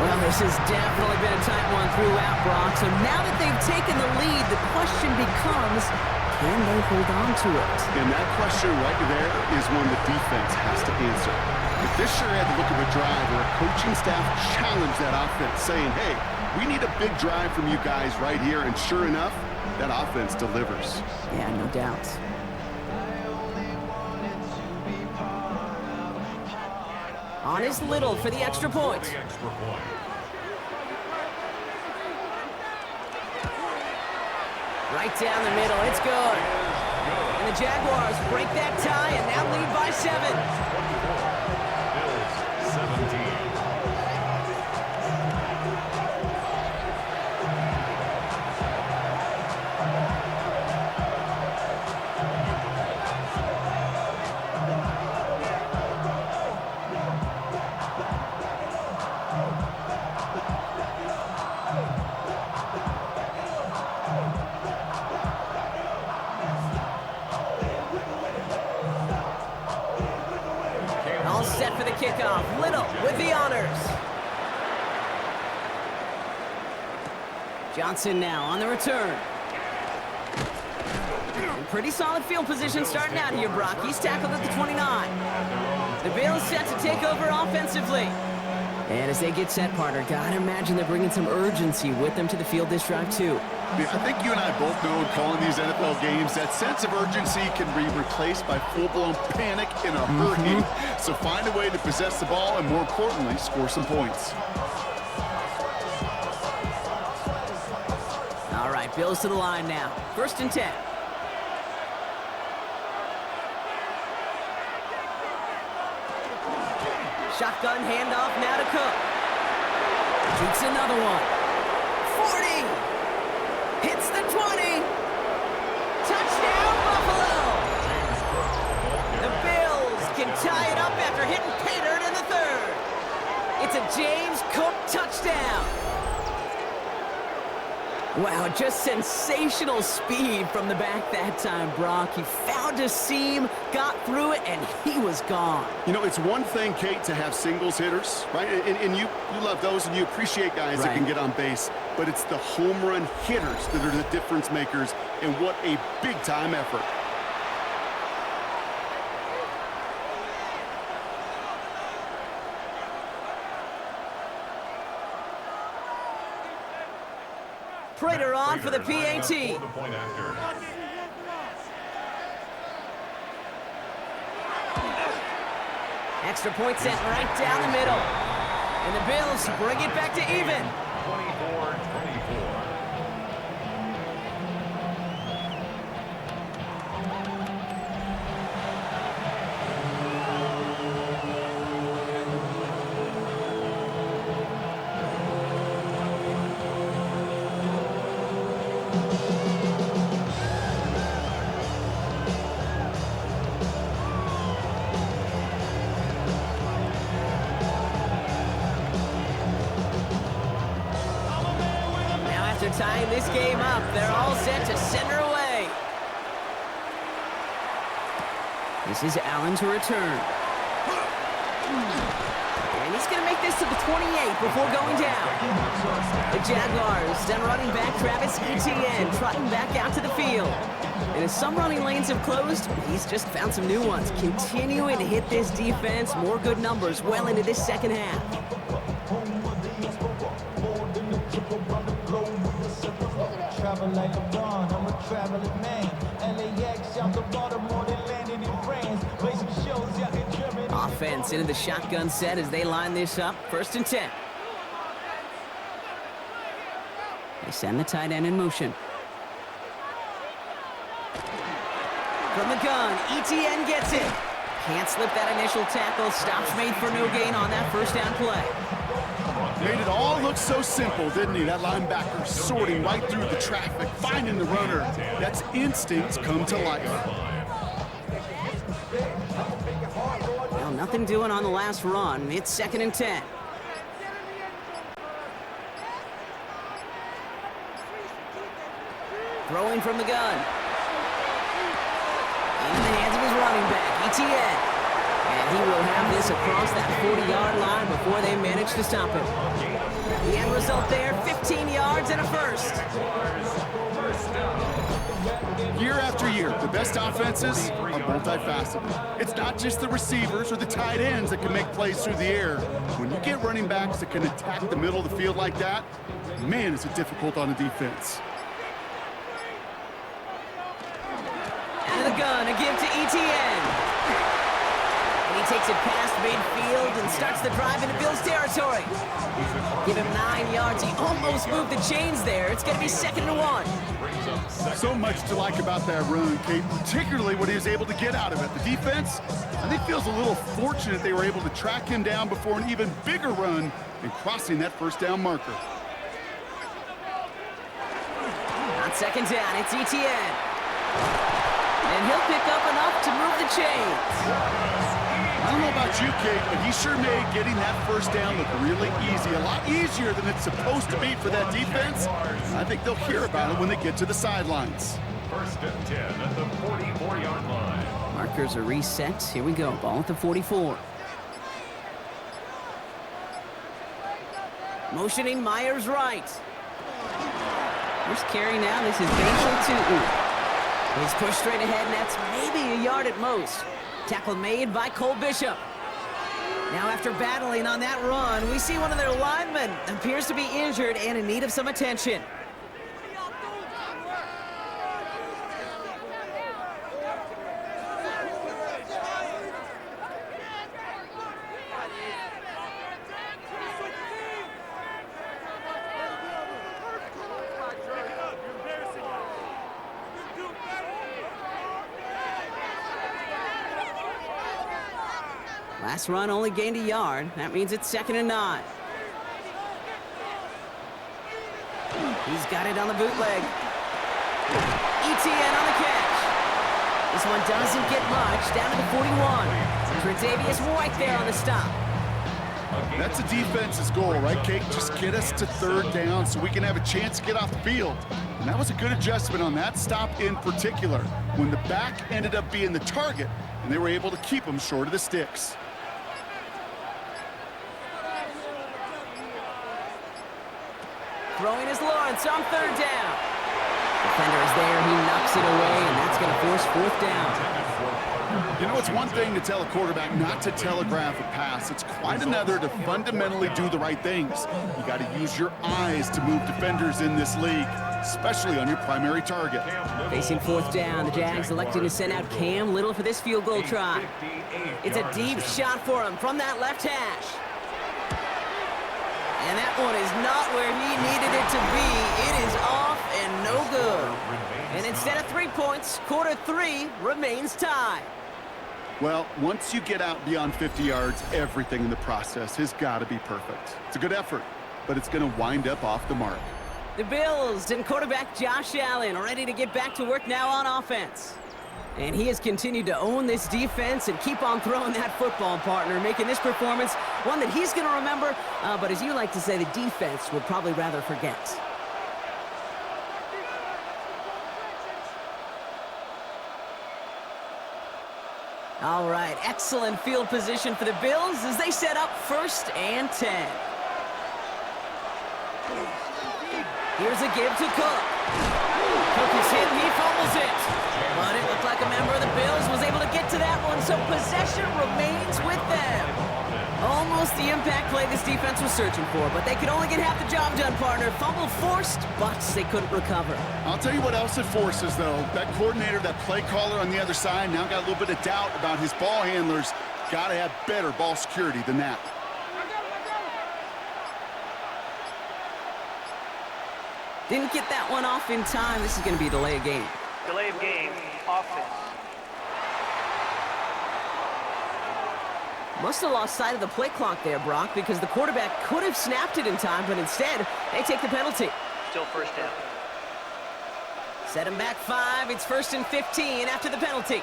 Well, this has definitely been a tight one throughout, Brock. So now that they've taken the lead, the question becomes, can they hold on to it? And that question right there is one the defense has to answer. If this sure had the look of a drive where a coaching staff challenged that offense, saying, hey, we need a big drive from you guys right here, and sure enough, that offense delivers. Yeah, no doubt. On is Little for the extra point. Right down the middle, it's good. And the Jaguars break that tie and now lead by 7. Bills 17. kickoff. Little with the honors. Johnson now on the return. Pretty solid field position starting out here, Brock. He's tackled at the 29. The Bills set to take over offensively. And as they get set, partner, gotta imagine they're bringing some urgency with them to the field this drive, too. I think you and I both know in calling these NFL games, that sense of urgency can be replaced by full-blown panic in a hurricane. So find a way to possess the ball and, more importantly, score some points. All right, Bills to the line now. 1st and 10. Shotgun handoff now to Cook. Shoots another one. 40. Hits the 20. Touchdown, Buffalo. The Bills can tie it up after hitting pay dirt in the 3rd. It's a James Cook touchdown. Wow, just sensational speed from the back that time, Brock. He found a seam, got through it, and he was gone. You know, it's one thing, Kate, to have singles hitters, right? And you love those, and you appreciate guys that can get on base. But it's the home run hitters that are the difference makers, and what a big-time effort. Prater on for the PAT. Extra point sent right down the middle. And the Bills bring it back to even. 24-24. Tying this game up, they're all set to center away. This is Allen to return. And he's going to make this to the 28 before going down. The Jaguars send running back Travis Etienne trotting back out to the field. And as some running lanes have closed, he's just found some new ones, continuing to hit this defense. More good numbers well into this 2nd half. Travel like LeBron, I'm a traveling man. LAX out the Baltimore, they landed in France. Play some shows out in Germany. Offense into the shotgun set as they line this up. 1st and 10. They send the tight end in motion. From the gun, Etienne gets it. Can't slip that initial tackle. Stops made for no gain on that 1st down play. Made it all look so simple, didn't he? That linebacker sorting right through the traffic, finding the runner. That's instincts come to life. Well, nothing doing on the last run. It's 2nd and 10. Throwing from the gun. Into the hands of his running back, Etienne. And he will have this across that 40-yard line before they manage to stop him. The end result there, 15 yards and a 1st. Year after year, the best offenses are multifaceted. It's not just the receivers or the tight ends that can make plays through the air. When you get running backs that can attack the middle of the field like that, man, is it difficult on a defense. Out of the gun, a give to Etienne. And he takes it past midfield and starts the drive into Bills territory. Give him 9 yards. He almost moved the chains there. It's going to be 2nd and 1. So much to like about that run, Kate, particularly what he was able to get out of it. The defense, I think, feels a little fortunate they were able to track him down before an even bigger run and crossing that 1st down marker. On 2nd down, it's Etienne. And he'll pick up enough to move the chains. I don't know about you, Kate, but he sure made getting that 1st down look really easy. A lot easier than it's supposed to be for that defense. I think they'll hear about it when they get to the sidelines. 1st and 10 at the 44-yard line. Markers are reset. Here we go. Ball at the 44. Motioning Myers right. First carry now, this is Bashal Tootin. He's pushed straight ahead, and that's maybe a yard at most. Tackle made by Cole Bishop. Now after battling on that run, we see one of their linemen appears to be injured and in need of some attention. Last run only gained a yard. That means it's 2nd and 9. He's got it on the bootleg. ETN on the catch. This one doesn't get much. Down to the 41. Tre'Davious White there on the stop. That's the defense's goal, right, Kate? Just get us to 3rd down so we can have a chance to get off the field. And that was a good adjustment on that stop in particular, when the back ended up being the target, and they were able to keep him short of the sticks. Throwing is Lawrence on 3rd down. Defender is there, he knocks it away, and that's going to force 4th down. You know, it's one thing to tell a quarterback not to telegraph a pass. It's quite another to fundamentally do the right things. You got to use your eyes to move defenders in this league, especially on your primary target. Facing 4th down, the Jags electing to send out Cam Little for this field goal try. It's a deep shot for him from that left hash. And that one is not where he needed it to be. It is off and no good. And instead of 3 points, quarter 3 remains tied. Well, once you get out beyond 50 yards, everything in the process has got to be perfect. It's a good effort, but it's going to wind up off the mark. The Bills and quarterback Josh Allen ready to get back to work now on offense. And he has continued to own this defense and keep on throwing that football, partner, making this performance one that he's going to remember, but as you like to say, the defense would probably rather forget. All right, excellent field position for the Bills as they set up 1st and 10. Here's a give to Cook. Cook is hit and he fumbles it. But it looked like a member of the Bills was able to get to that one, so possession remains with them. Almost the impact play this defense was searching for, but they could only get half the job done, partner. Fumble forced, but they couldn't recover. I'll tell you what else it forces, though. That coordinator, that play caller on the other side, now got a little bit of doubt about his ball handlers. Got to have better ball security than that. Didn't get that one off in time. This is going to be a delay of game. Delay of game, offense. Must have lost sight of the play clock there, Brock, because the quarterback could have snapped it in time, but instead, they take the penalty. Still 1st down. Set him back 5. It's 1st and 15 after the penalty.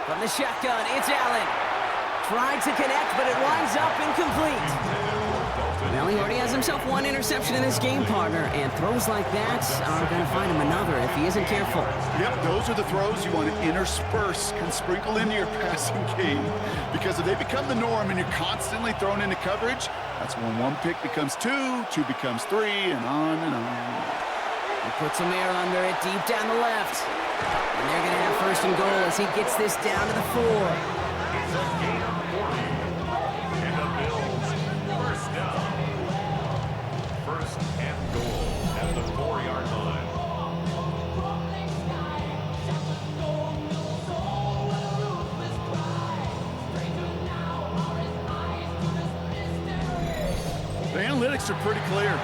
From the shotgun, it's Allen. Tried to connect, but it winds up incomplete. Well, he already has himself 1 interception in this game, partner, and throws like that are going to find him another if he isn't careful. Yep, those are the throws you want to intersperse, can sprinkle into your passing game. Because if they become the norm and you're constantly thrown into coverage, that's when 1 pick becomes 2, 2 becomes 3, and on and on. He puts some air under it deep down the left. And they're going to have 1st and goal as he gets this down to the 4. It's a game of 40. And the Bills, 1st down. 1st and goal at the 4-yard line. The analytics are pretty clear.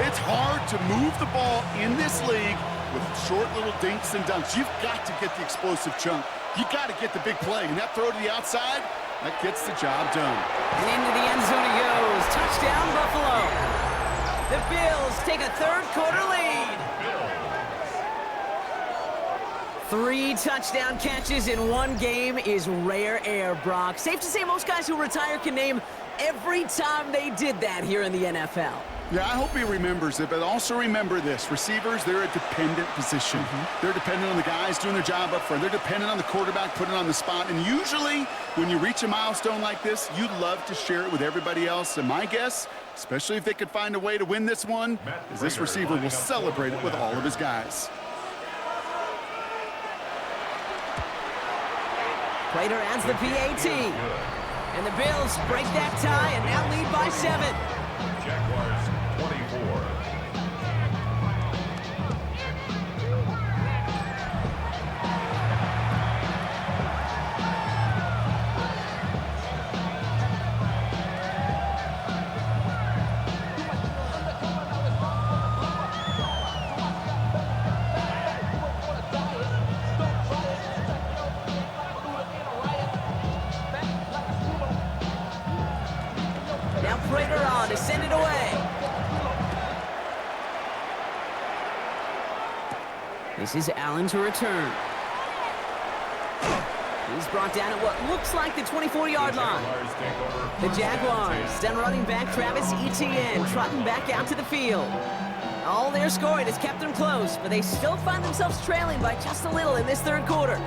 It's hard to move the ball in this league with short little dinks and dunks. You've got to get the explosive chunk. You got to get the big play. And that throw to the outside, that gets the job done. And into the end zone he goes. Touchdown, Buffalo. The Bills take a 3rd quarter lead. 3 touchdown catches in 1 game is rare air, Brock. Safe to say most guys who retire can name every time they did that here in the NFL. Yeah, I hope he remembers it, but also remember this. Receivers, they're a dependent position. They're dependent on the guys doing their job up front. They're dependent on the quarterback putting it on the spot. And usually, when you reach a milestone like this, you'd love to share it with everybody else. And my guess, especially if they could find a way to win this one, is this receiver will celebrate it with all of his guys. Prater adds the PAT. And the Bills break that tie and now lead by 7. Jaguars 24. Now Prater on to send it away. This is Allen to return. He's brought down at what looks like the 24-yard line. The Jaguars, then running back Travis Etienne, trotting back out to the field. All their scoring has kept them close, but they still find themselves trailing by just a little in this third quarter.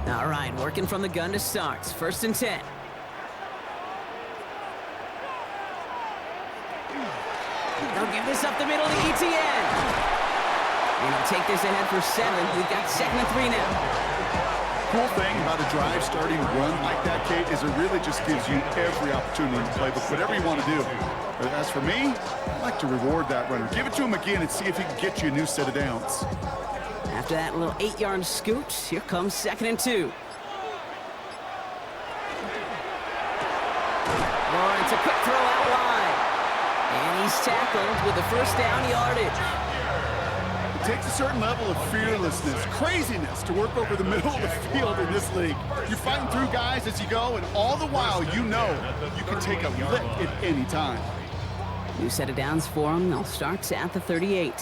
All right, working from the gun to start. 1st and 10. They'll give this up the middle to Etienne. And he'll take this ahead for 7. We've got 2nd and 3 now. Cool thing about a drive starting run like that, Kate, is it really just gives you every opportunity to play whatever you want to do. But as for me, I like to reward that runner. Give it to him again and see if he can get you a new set of downs. After that little 8-yard scoot, here comes 2nd and 2. Lawrence, a quick throw out wide. And he's tackled with the 1st down yardage. It takes a certain level of fearlessness, craziness to work over the middle of the field in this league. You're fighting through guys as you go, and all the while you know you can take a lick at any time. New set of downs for him. They'll start at the 38.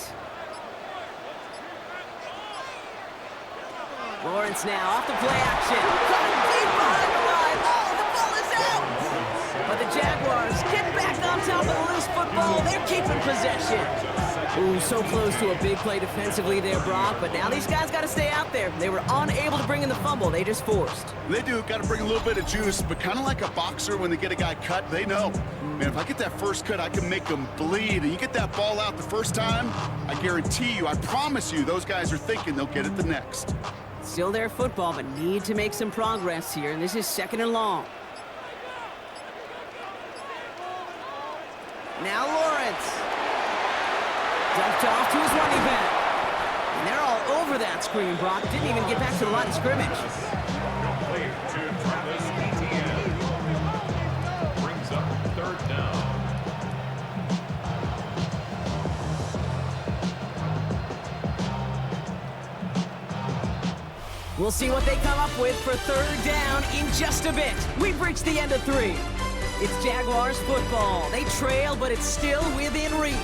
Lawrence now off the play action. Coming deep behind the line. Oh, the ball is out! But the Jaguars get back on top of the loose football. They're keeping possession. Ooh, so close to a big play defensively there, Brock. But now these guys got to stay out there. They were unable to bring in the fumble. They just forced. They do. Got to bring a little bit of juice, but kind of like a boxer when they get a guy cut, they know. Man, if I get that first cut, I can make them bleed. And you get that ball out the first time, I guarantee you, I promise you, those guys are thinking they'll get it the next. Still their football, but need to make some progress here. And this is 2nd and long. Now Lawrence. Dumped off to his running back. And they're all over that screen, Brock. Didn't even get back to the line of scrimmage. Complete to Travis Etienne. Brings up 3rd down. We'll see what they come up with for 3rd down in just a bit. We've reached the end of 3. It's Jaguars football. They trail, but it's still within reach.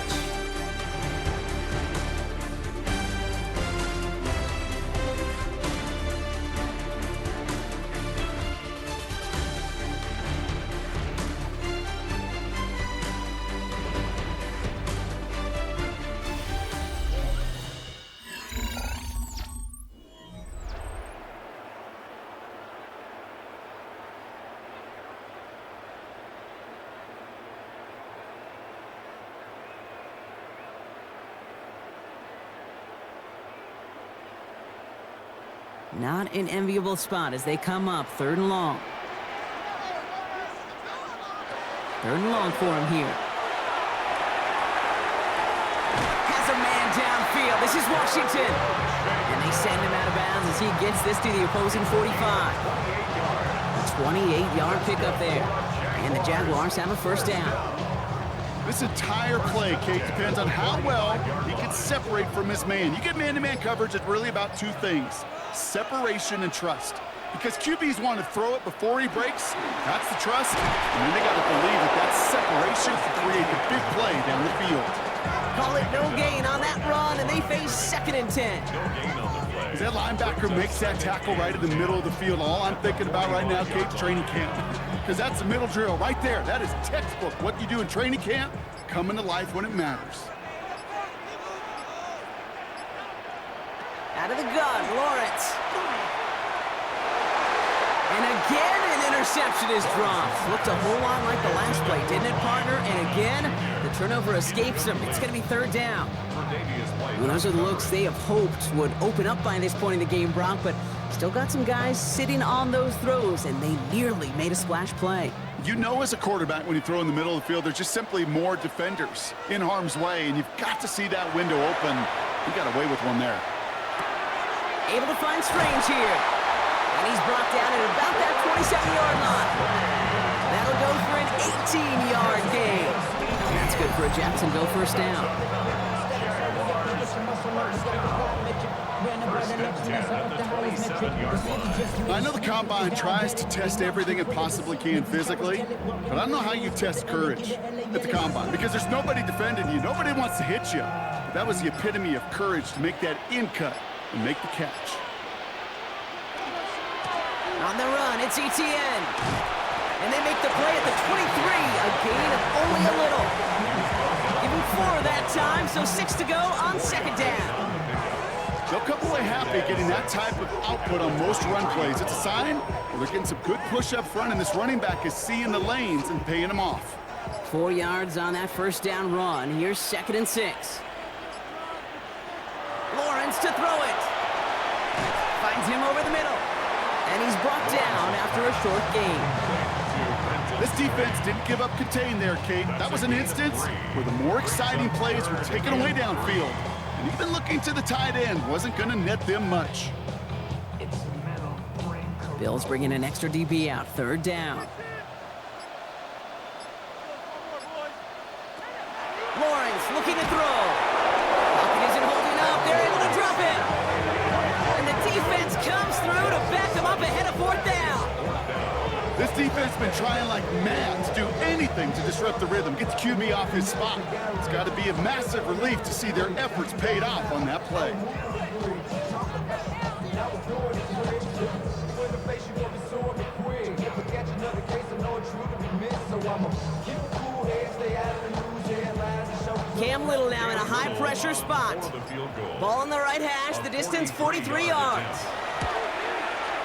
Not an enviable spot as they come up 3rd and long. 3rd and long for him here. Has a man downfield. This is Washington. And they send him out of bounds as he gets this to the opposing 45. A 28-yard pickup there. And the Jaguars have a 1st down. This entire play, Kate, depends on how well he can separate from his man. You get man-to-man coverage, it's really about 2 things. Separation and trust. Because QBs want to throw it before he breaks. That's the trust. And then they got to believe that that separation can create the big play down the field. Call it no gain on that run, and they face 2nd and 10. No gain on the play. As that linebacker makes that tackle right in the middle of the field, all I'm thinking about right now, Kate, training camp. Because that's the middle drill right there. That is textbook. What you do in training camp, coming to life when it matters. Out of the gun, Lawrence. And again, an interception is dropped. Looked a whole lot like the last play, didn't it, partner? And again, the turnover escapes him. It's going to be 3rd down. Well, those are the looks they have hoped would open up by this point in the game, Brock, but still got some guys sitting on those throws, and they nearly made a splash play. You know as a quarterback when you throw in the middle of the field, there's just simply more defenders in harm's way, and you've got to see that window open. He got away with one there. Able to find Strange here. And he's brought down at about that 27-yard line. That'll go for an 18-yard gain. And that's good for a Jacksonville 1st down. I know the Combine tries to test everything it possibly can physically, but I don't know how you test courage at the Combine, because there's nobody defending you. Nobody wants to hit you. But that was the epitome of courage to make that in cut and make the catch. On the run, it's ETN. And they make the play at the 23, a gain of only a little. Give him 4 that time, so 6 to go on 2nd down. They'll come away happy getting that type of output on most run plays. It's a sign they're getting some good push up front, and this running back is seeing the lanes and paying them off. 4 yards on that 1st down run. Here's 2nd and 6. Lawrence to throw it. Finds him over the middle. And he's brought down after a short gain. This defense didn't give up contain there, Kate. That was an instance where the more exciting plays were taken away downfield. And even looking to the tight end wasn't going to net them much. Bills bringing an extra DB out. 3rd down. Lawrence looking to throw. Lockett isn't holding up. They're able to drop it. And the defense comes through to back them up ahead of 4th down. This defense has been trying like mad to do anything to disrupt the rhythm, get the QB off his spot. It's got to be a massive relief to see their efforts paid off on that play. Cam Little now in a high-pressure spot. Ball on the right hash, the distance 43 yards.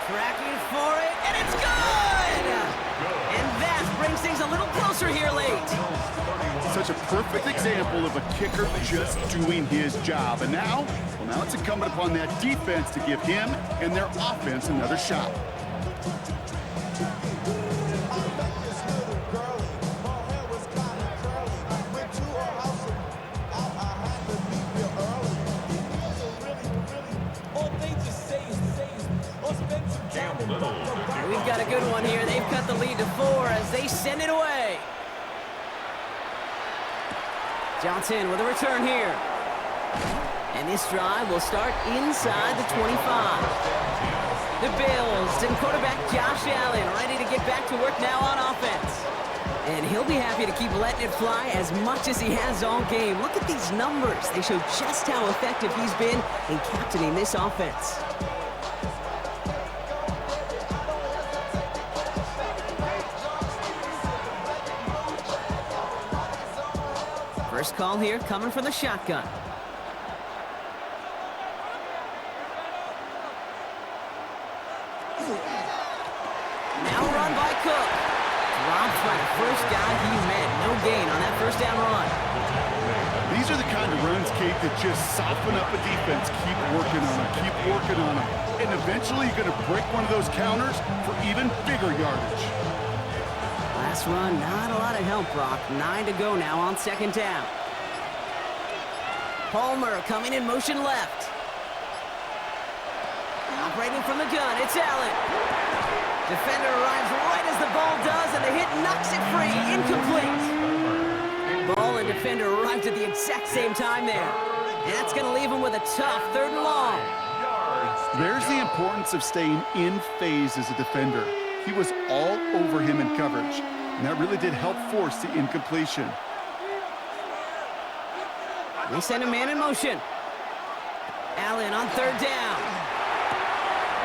Tracking for it, and it's good! And that brings things a little closer here late. Such a perfect example of a kicker just doing his job. And now it's incumbent upon that defense to give him and their offense another shot. We've got a good one here. They've cut the lead to 4 as they send it away. Johnson with a return here. And this drive will start inside the 25. The Bills and quarterback Josh Allen ready to get back to work now on offense. And he'll be happy to keep letting it fly as much as he has all game. Look at these numbers. They show just how effective he's been in captaining this offense. First call here coming from the shotgun. Now run by Cook. Dropped by the first guy he met. No gain on that 1st down run. These are the kind of runs, Kate, that just soften up a defense. Keep working on them, keep working on them. And eventually you're going to break one of those counters for even bigger yardage. Last run, not a lot of help, Brock. 9 to go now on 2nd down. Palmer coming in motion left. Operating from the gun, it's Allen. Defender arrives right as the ball does, and the hit knocks it free. Incomplete. Ball and defender arrived at the exact same time there. And that's going to leave him with a tough 3rd and long. There's the importance of staying in phase as a defender. He was all over him in coverage, and that really did help force the incompletion. They send a man in motion. Allen on third down.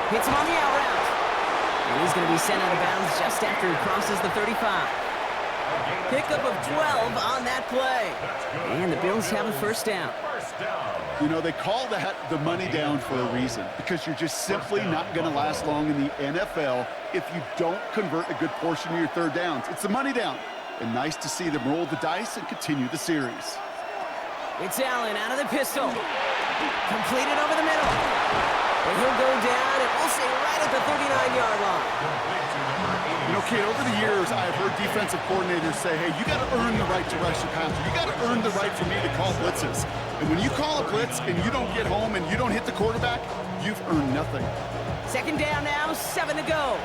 Hits him on the out route. And he's going to be sent out of bounds just after he crosses the 35. Pickup of 12 on that play. And the Bills have a first down. You know, they call that the money down for a reason, because you're just simply not going to last long in the NFL if you don't convert a good portion of your third downs. It's the money down. And nice to see them roll the dice and continue the series. It's Allen out of the pistol. Completed over the middle. And he'll go down, and we'll say right at the 39-yard line. You know, Kate, over the years, I've heard defensive coordinators say, hey, you got to earn the right to rush the passer. You got to earn the right for me to call blitzes. And when you call a blitz and you don't get home and you don't hit the quarterback, you've earned nothing. Second down now, 7 to go.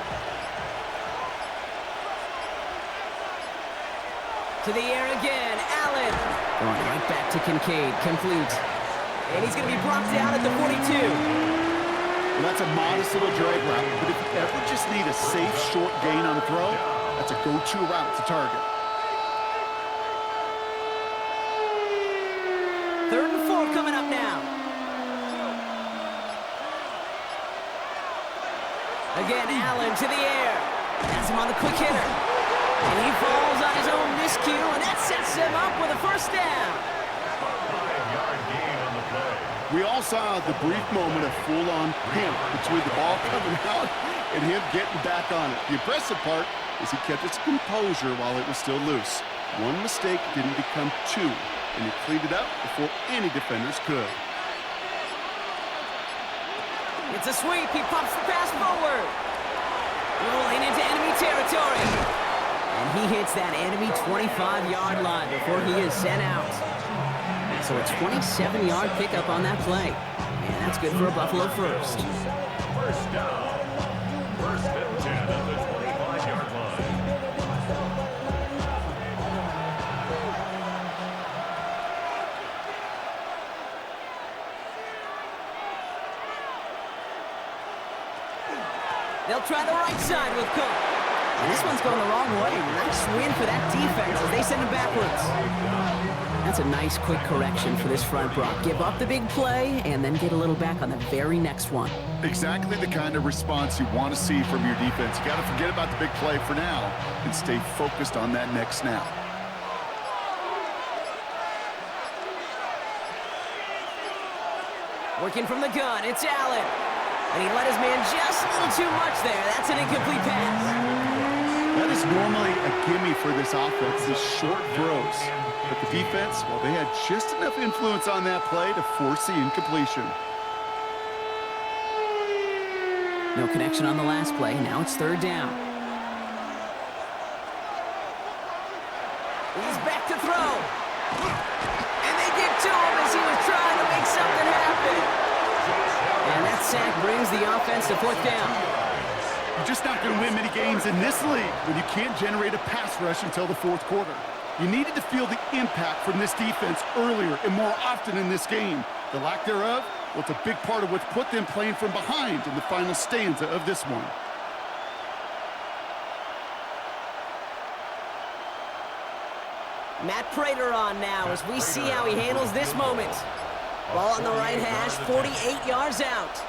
To the air again, Allen. Going right back to Kincaid, complete. And he's going to be brought down at the 42. Well, that's a modest little drag route, but if you ever just need a safe, short gain on a throw, that's a go-to route to target. Third and 4 coming up now. Again, Allen to the air. Has him on the quick hitter. And he falls on his own miscue, and that sets him up with a first down. 5-yard gain on the play. We all saw the brief moment of full-on panic between the ball coming out and him getting back on it. The impressive part is he kept his composure while it was still loose. One mistake didn't become two, and he cleaned it up before any defenders could. It's a sweep. He pops the pass forward. Rolling into enemy territory. And he hits that enemy 25-yard line before he is sent out. So a 27-yard pickup on that play. And that's good for a Buffalo first. First down. First and 10 at the 25-yard line. They'll try the right side with Cook. And this one's going the wrong way. Nice win for that defense as they send him backwards. That's a nice quick correction for this front, Brock. Give up the big play and then get a little back on the very next one. Exactly the kind of response you want to see from your defense. You got to forget about the big play for now and stay focused on that next snap. Working from the gun, it's Allen. And he let his man just a little too much there. That's an incomplete pass. That is normally a gimme for this offense, these short throws. But the defense, well, they had just enough influence on that play to force the incompletion. No connection on the last play. Now it's third down. He's back to throw. And they get to him as he was trying to make something happen. And that sack brings the offense to fourth down. You're just not going to win many games in this league when you can't generate a pass rush until the fourth quarter. You needed to feel the impact from this defense earlier and more often in this game. The lack thereof, well, it's a big part of what's put them playing from behind in the final stanza of this one. Matt Prater on now as we see how he handles this moment. Ball on the right hash, 48 yards out.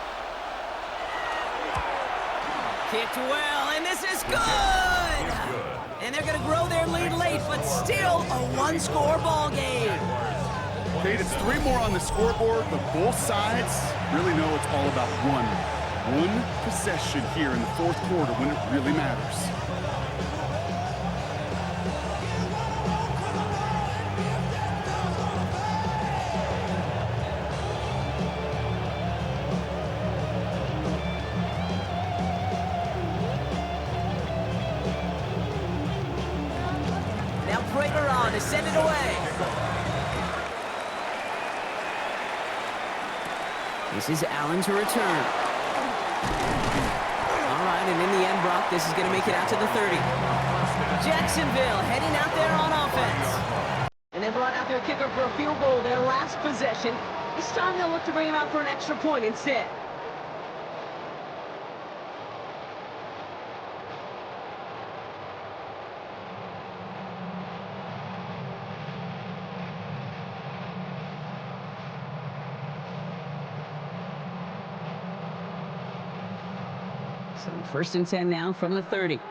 Kicked well, and this is good! And they're going to grow their lead late, but still a one-score ball game. Kate, it's 3 more on the scoreboard, but both sides really know it's all about one possession here in the fourth quarter when it really matters. Prater on to send it away. This is Allen to return. All right, and in the end, Brock, this is going to make it out to the 30. Jacksonville heading out there on offense. And they brought out their kicker for a field goal their last possession. This time they'll look to bring him out for an extra point instead. So 1st and 10 now from the 30.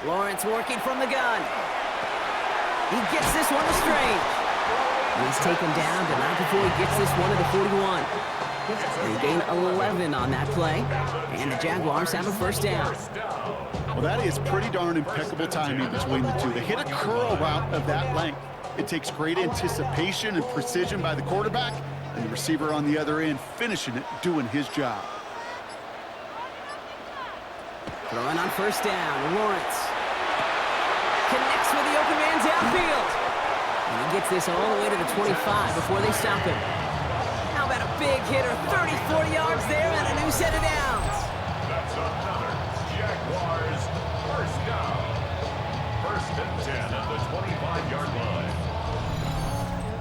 Lawrence working from the gun. He gets this one to Strange. And he's taken down, but not before he gets this one to the 41. They gain 11 on that play, and the Jaguars have a 1st down. Well, that is pretty darn impeccable timing between the two. They hit a curl route of that length. It takes great anticipation and precision by the quarterback, and the receiver on the other end finishing it, doing his job. Throwing on 1st down, Lawrence connects with the open man downfield. And he gets this all the way to the 25 before they stop him. How about a big hitter, 30, 40 yards there, and a new set of downs. That's another Jaguars 1st down. 1st and 10 at the 25-yard line.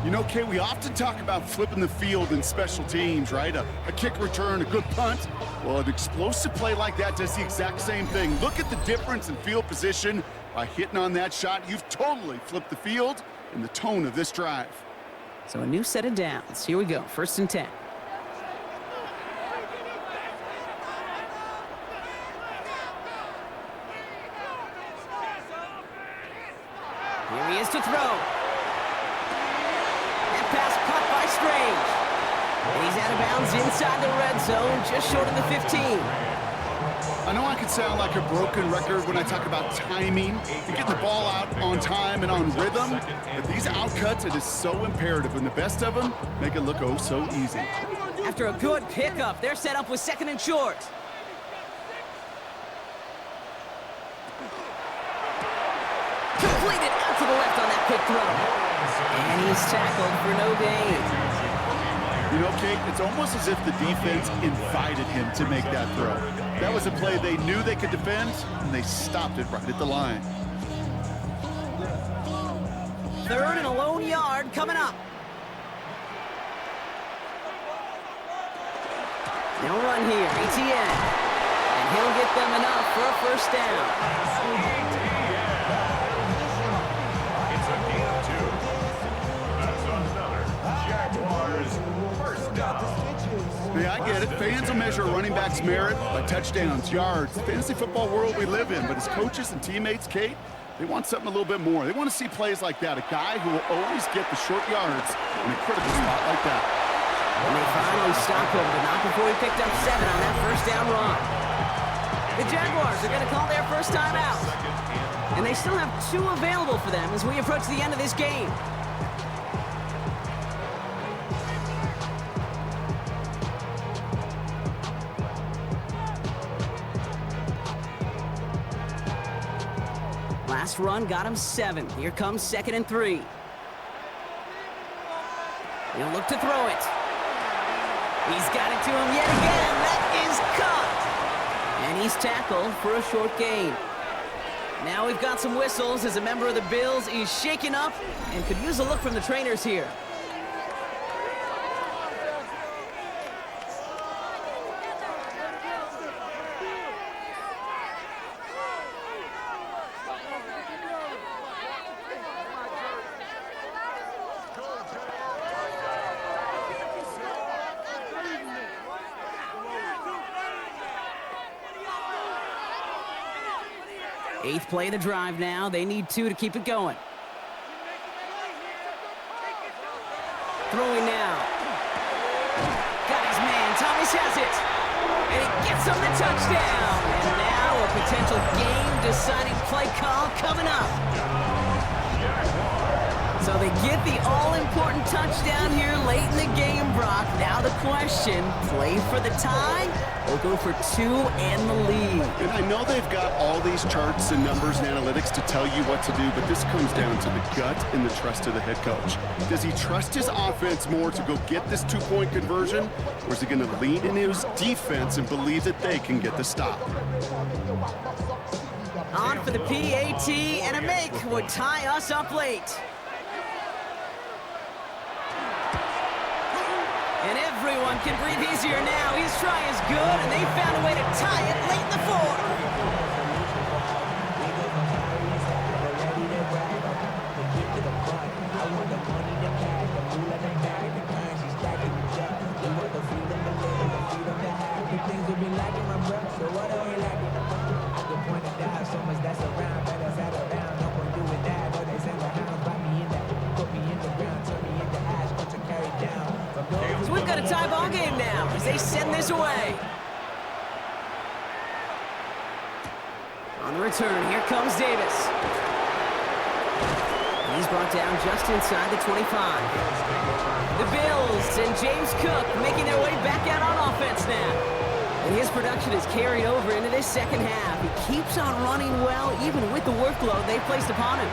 You know, Kay, we often talk about flipping the field in special teams, right? A kick return, a good punt. Well, an explosive play like that does the exact same thing. Look at the difference in field position. By hitting on that shot, you've totally flipped the field and the tone of this drive. So a new set of downs. Here we go, 1st and 10. Here he is to throw. That pass caught by Strange. And he's out of bounds inside the red zone, just short of the 15. I know I can sound like a broken record when I talk about timing and getting the ball out on time and on rhythm, but these outcuts, it is so imperative, and the best of them make it look oh so easy. After a good pickup, they're set up with 2nd and short. Completed out to the left on that quick throw. And he's tackled for no gain. You know, Kate, it's almost as if the defense invited him to make that throw. That was a play they knew they could defend, and they stopped it right at the line. 3rd and a lone yard coming up. They'll run here, ETN. And he'll get them enough for a 1st down. It's a gain of 2. That's another Jaguars 1st down. Yeah, I get it. Fans will measure a running back's merit by touchdowns, yards, the fantasy football world we live in. But as coaches and teammates, Kate, they want something a little bit more. They want to see plays like that, a guy who will always get the short yards in a critical spot like that. And they finally stop him, but not before he picked up 7 on that 1st down run. The Jaguars are going to call their 1st time out. And they still have 2 available for them as we approach the end of this game. Last run got him 7. Here comes 2nd and 3. He'll look to throw it. He's got it to him yet again. That is caught. And he's tackled for a short gain. Now we've got some whistles as a member of the Bills is shaken up and could use a look from the trainers here. Eighth play of the drive now. They need 2 to keep it going. Throwing now. Got his man. Thomas has it. And he gets him the touchdown. And now a potential game-deciding play call coming up. So they get the all-important touchdown here late in the game, Brock. Now the question, play for the tie or go for 2 and the lead? And I know they've got all these charts and numbers and analytics to tell you what to do, but this comes down to the gut and the trust of the head coach. Does he trust his offense more to go get this 2-point conversion, or is he going to lean into his defense and believe that they can get the stop? On for the PAT, and a make would tie us up late. And everyone can breathe easier now. His try is good, and they found a way to tie it late in the 4th. tie ball game now as they send this away. On the return, here comes Davis. He's brought down just inside the 25. The Bills and James Cook making their way back out on offense now. And his production is carried over into this second half. He keeps on running well, even with the workload they placed upon him.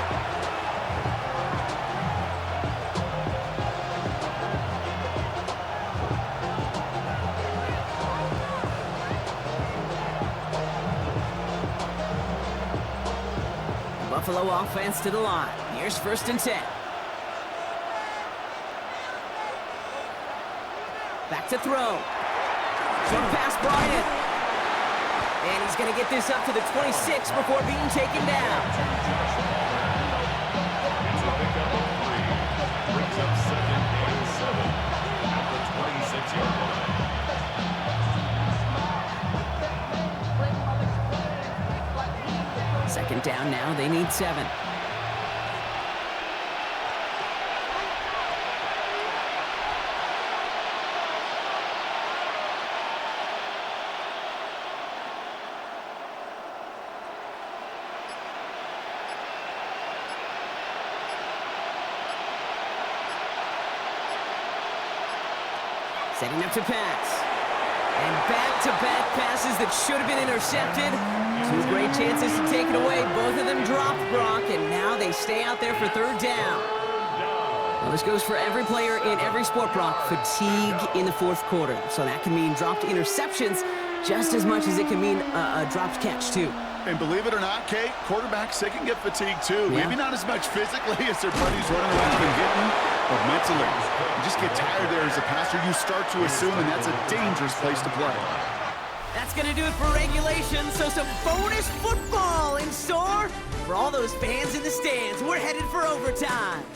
Buffalo offense to the line. Here's 1st and 10. Back to throw. Short pass brought in. And he's going to get this up to the 26 before being taken down. It's a pickup of 3. Brings up 2nd and 7 at the 26-yard line. Second down now. They need 7. Setting up to pass. And back-to-back passes that should have been intercepted. 2 great chances to take it away. Both of them dropped, Brock, and now they stay out there for 3rd down. Well, this goes for every player in every sport, Brock. Fatigue in the 4th quarter. So that can mean dropped interceptions just as much as it can mean a dropped catch, too. And believe it or not, Kate, quarterbacks, they can get fatigued too. Yeah. Maybe not as much physically as their buddies running around and hitting, but mentally. You just get tired there as a passer. You start to assume, and that's a dangerous place to play. That's going to do it for regulation. So some bonus football in store for all those fans in the stands. We're headed for overtime.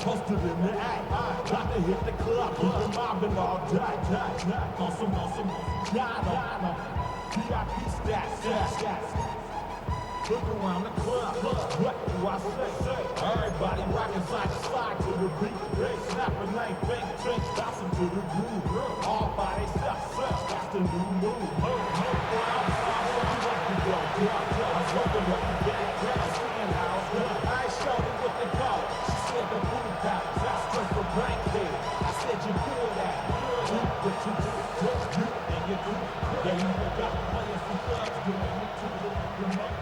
Posted in the act, got to hit the club, keep the mobbing all day, on some Ghana, VIP stats, look around the club, what do I say, everybody rocking side to side to the beat, they snapping like bang, drink, bouncing to the groove, all by themselves, that's the new move, I showed it what they call it. She said the booty pop, that's just for bank head. I said you feel that, do what you do, and you do. Yeah, you got players and thugs doing it to the remote.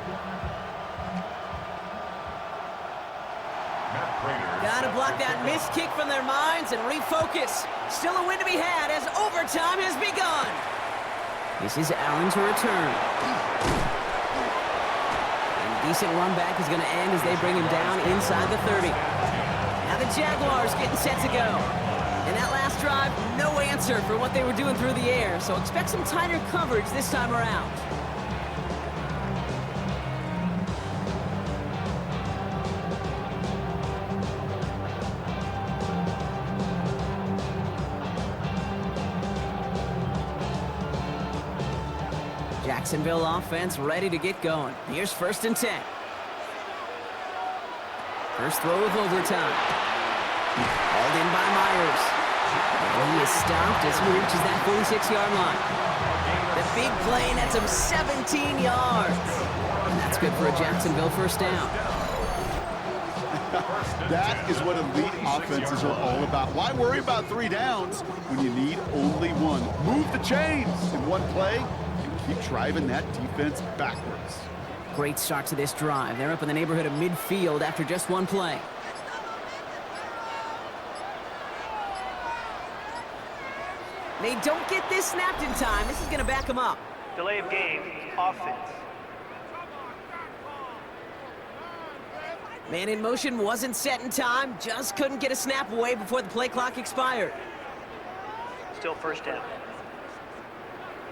Matt Prater. Gotta block that missed kick from their minds and refocus. Still a win to be had as overtime has begun. This is Allen to return. Decent run back is going to end as they bring him down inside the 30. Now the Jaguars getting set to go. And that last drive, no answer for what they were doing through the air, so expect some tighter coverage this time around. Jacksonville offense ready to get going. Here's 1st and 10. First throw of overtime. Hauled in by Myers. And he is stopped as he reaches that 46-yard line. The big play nets him 17 yards. And that's good for a Jacksonville 1st down. That is what elite offenses are all about. Why worry about 3 downs when you need only 1? Move the chains in one play. Keep driving that defense backwards. Great start to this drive. They're up in the neighborhood of midfield after just 1 play. They don't get this snapped in time. This is going to back them up. Delay of game, offense. Man in motion wasn't set in time. Just couldn't get a snap away before the play clock expired. Still 1st down.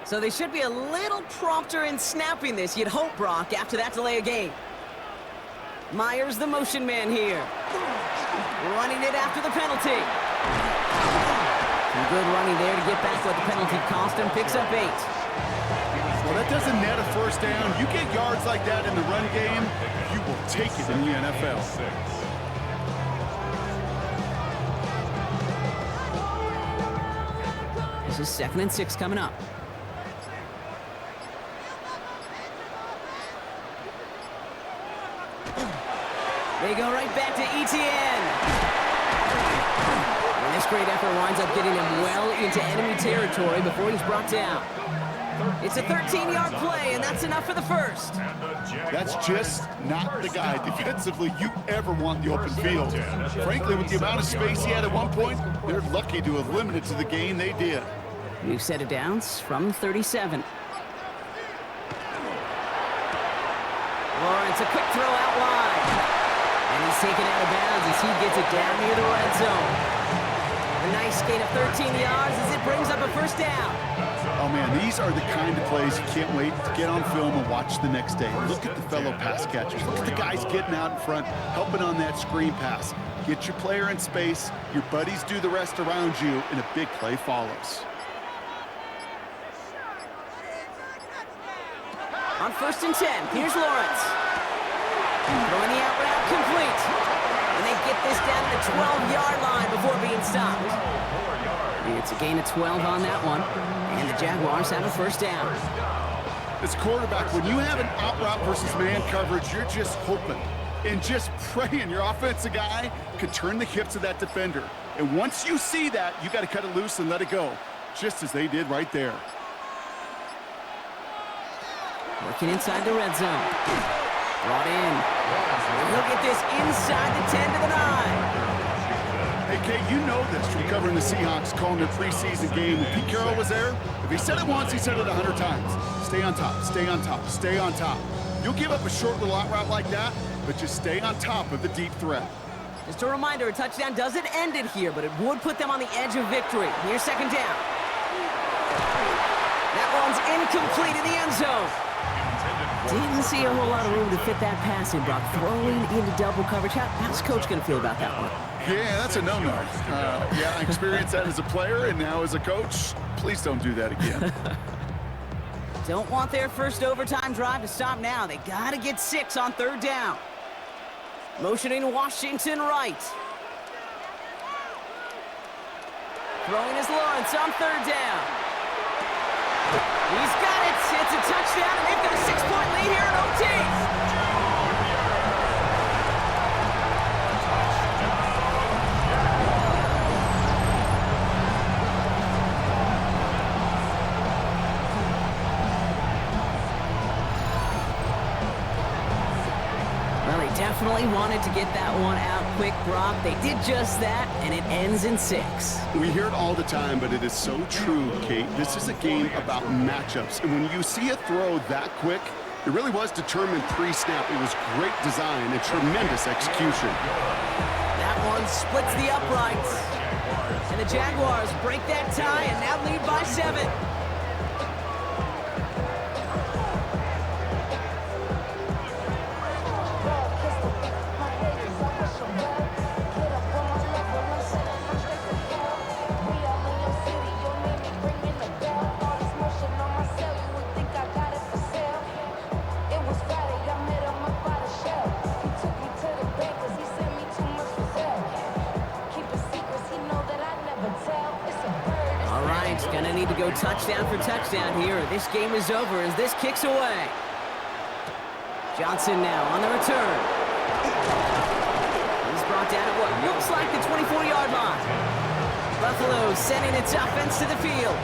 So they should be a little prompter in snapping this, you'd hope, Brock, after that delay of game. Myers, the motion man here. Running it after the penalty. Some good running there to get back what the penalty cost him. Picks up 8. Well, that doesn't net a first down. You get yards like that in the run game, you will take it in the NFL. This is 2nd and 6 coming up. They go right back to Etienne. And this great effort winds up getting him well into enemy territory before he's brought down. It's a 13-yard play, and that's enough for the first. That's just not the guy defensively you ever want the open field. Frankly, with the amount of space he had at one point, they're lucky to have limited to the gain they did. New set of downs from 37. Lawrence, a quick throw out wide. And he's taken out of bounds as he gets it down near the red zone. A nice gain of 13 yards as it brings up a first down. Oh, man, these are the kind of plays you can't wait to get on film and watch the next day. Look at the fellow pass catchers. Look at the guys getting out in front, helping on that screen pass. Get your player in space, your buddies do the rest around you, and a big play follows. On 1st and 10, here's Lawrence. Throwing the out route complete. And they get this down to the 12-yard line before being stopped. It's a gain of 12 on that one. And the Jaguars have a first down. As quarterback, when you have an out route versus man coverage, you're just hoping and just praying your offensive guy could turn the hips of that defender. And once you see that, you got to cut it loose and let it go, just as they did right there. Working inside the red zone. Brought in. Look at this inside the 10 to the 9. Hey, Kate, you know this from covering the Seahawks, calling their preseason game. When Pete Carroll was there, if he said it once, he said it 100 times. Stay on top, stay on top, stay on top. You'll give up a short little out route like that, but just stay on top of the deep threat. Just a reminder, a touchdown doesn't end it here, but it would put them on the edge of victory. Here's 2nd down. That one's incomplete in the end zone. Didn't see a whole lot of room to fit that pass in, Brock. Throwing into double coverage. How's Coach going to feel about that one? Yeah, that's a no-no. Yeah, I experienced that as a player and now as a coach. Please don't do that again. Don't want their first overtime drive to stop now. They got to get 6 on 3rd down. Motioning Washington right. Throwing is Lawrence on 3rd down. He's got it. It's a touchdown, and they've got a 6-point lead here in OT. Well, they definitely wanted to get that one out quick, Brock. They did just that, and it ends in 6. We hear it all the time, but it is so true, Kate. This is a game about matchups, and when you see a throw that quick, it really was determined pre-snap. It was great design and tremendous execution. That one splits the uprights, and the Jaguars break that tie and now lead by 7. Gonna need to go touchdown for touchdown here, or this game is over as this kicks away. Johnson now on the return. He's brought down at what looks like the 24-yard line. Buffalo sending its offense to the field.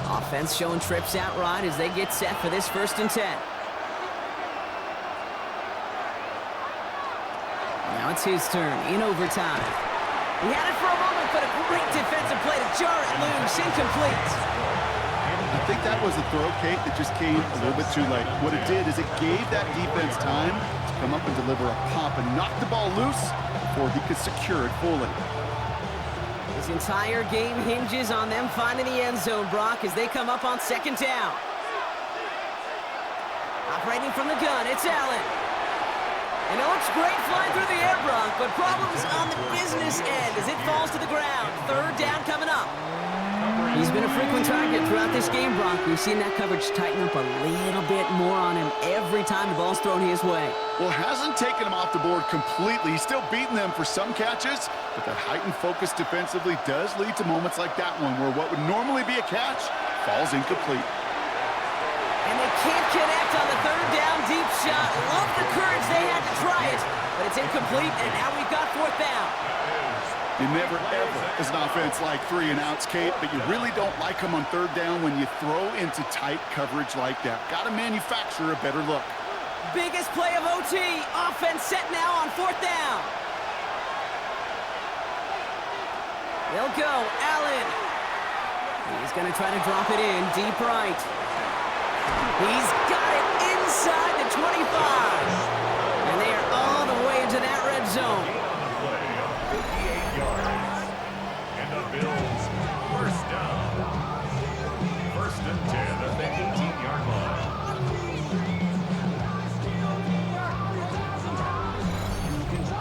Offense showing trips out right as they get set for this 1st and 10. Now it's his turn in overtime. He had it for a moment, but a great defensive play to jar it loose. Incomplete. I think that was a throw, Kate, that just came a little bit too late. What it did is it gave that defense time to come up and deliver a pop and knock the ball loose before he could secure it fully. This entire game hinges on them finding the end zone, Brock, as they come up on second down. Operating from the gun, it's Allen. And it looks great flying through the air, Brock, but problems on the business end as it falls to the ground. Third down coming up. He's been a frequent target throughout this game, Brock. We've seen that coverage tighten up a little bit more on him every time the ball's thrown his way. Well, hasn't taken him off the board completely. He's still beating them for some catches, but that heightened focus defensively does lead to moments like that one where what would normally be a catch falls incomplete. And they can't connect on the third down deep shot. Love the courage they had to try it, but it's incomplete, and now we've got fourth down. You never, ever, as an offense, like 3 and outs, Kate, but you really don't like them on third down when you throw into tight coverage like that. Got to manufacture a better look. Biggest play of OT. Offense set now on fourth down. They'll go. Allen. He's going to try to drop it in deep right. He's got it inside the 25. And they are all the way into that red zone. And the Bills, first down. First and 10 at the 18-yard line.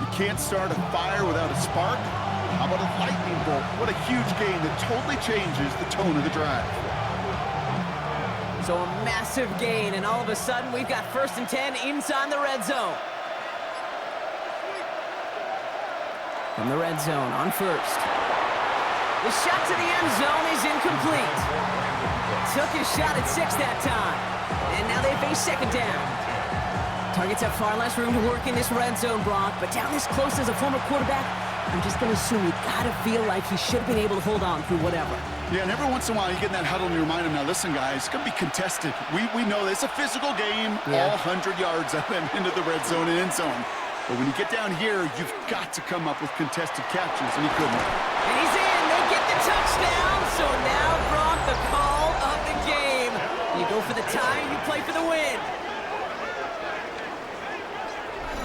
You can't start a fire without a spark. How about a lightning bolt? What a huge game that totally changes the tone of the drive. So a massive gain, and all of a sudden we've got first and 10 inside the red zone. From the red zone on first. The shot to the end zone is incomplete. Took his shot at 6 that time. And now they face second down. Targets have far less room to work in this red zone, Brock, but down this close as a former quarterback, I'm just going to assume you got to feel like he should have been able to hold on through whatever. Yeah, and every once in a while you get in that huddle and you remind him, now listen, guys, it's going to be contested. We know this. It's a physical game, all 100 yards up and into the red zone and end zone. But when you get down here, you've got to come up with contested catches, and he couldn't. And he's in. They get the touchdown. So now, Brock, the call of the game. You go for the tie, you play for the win.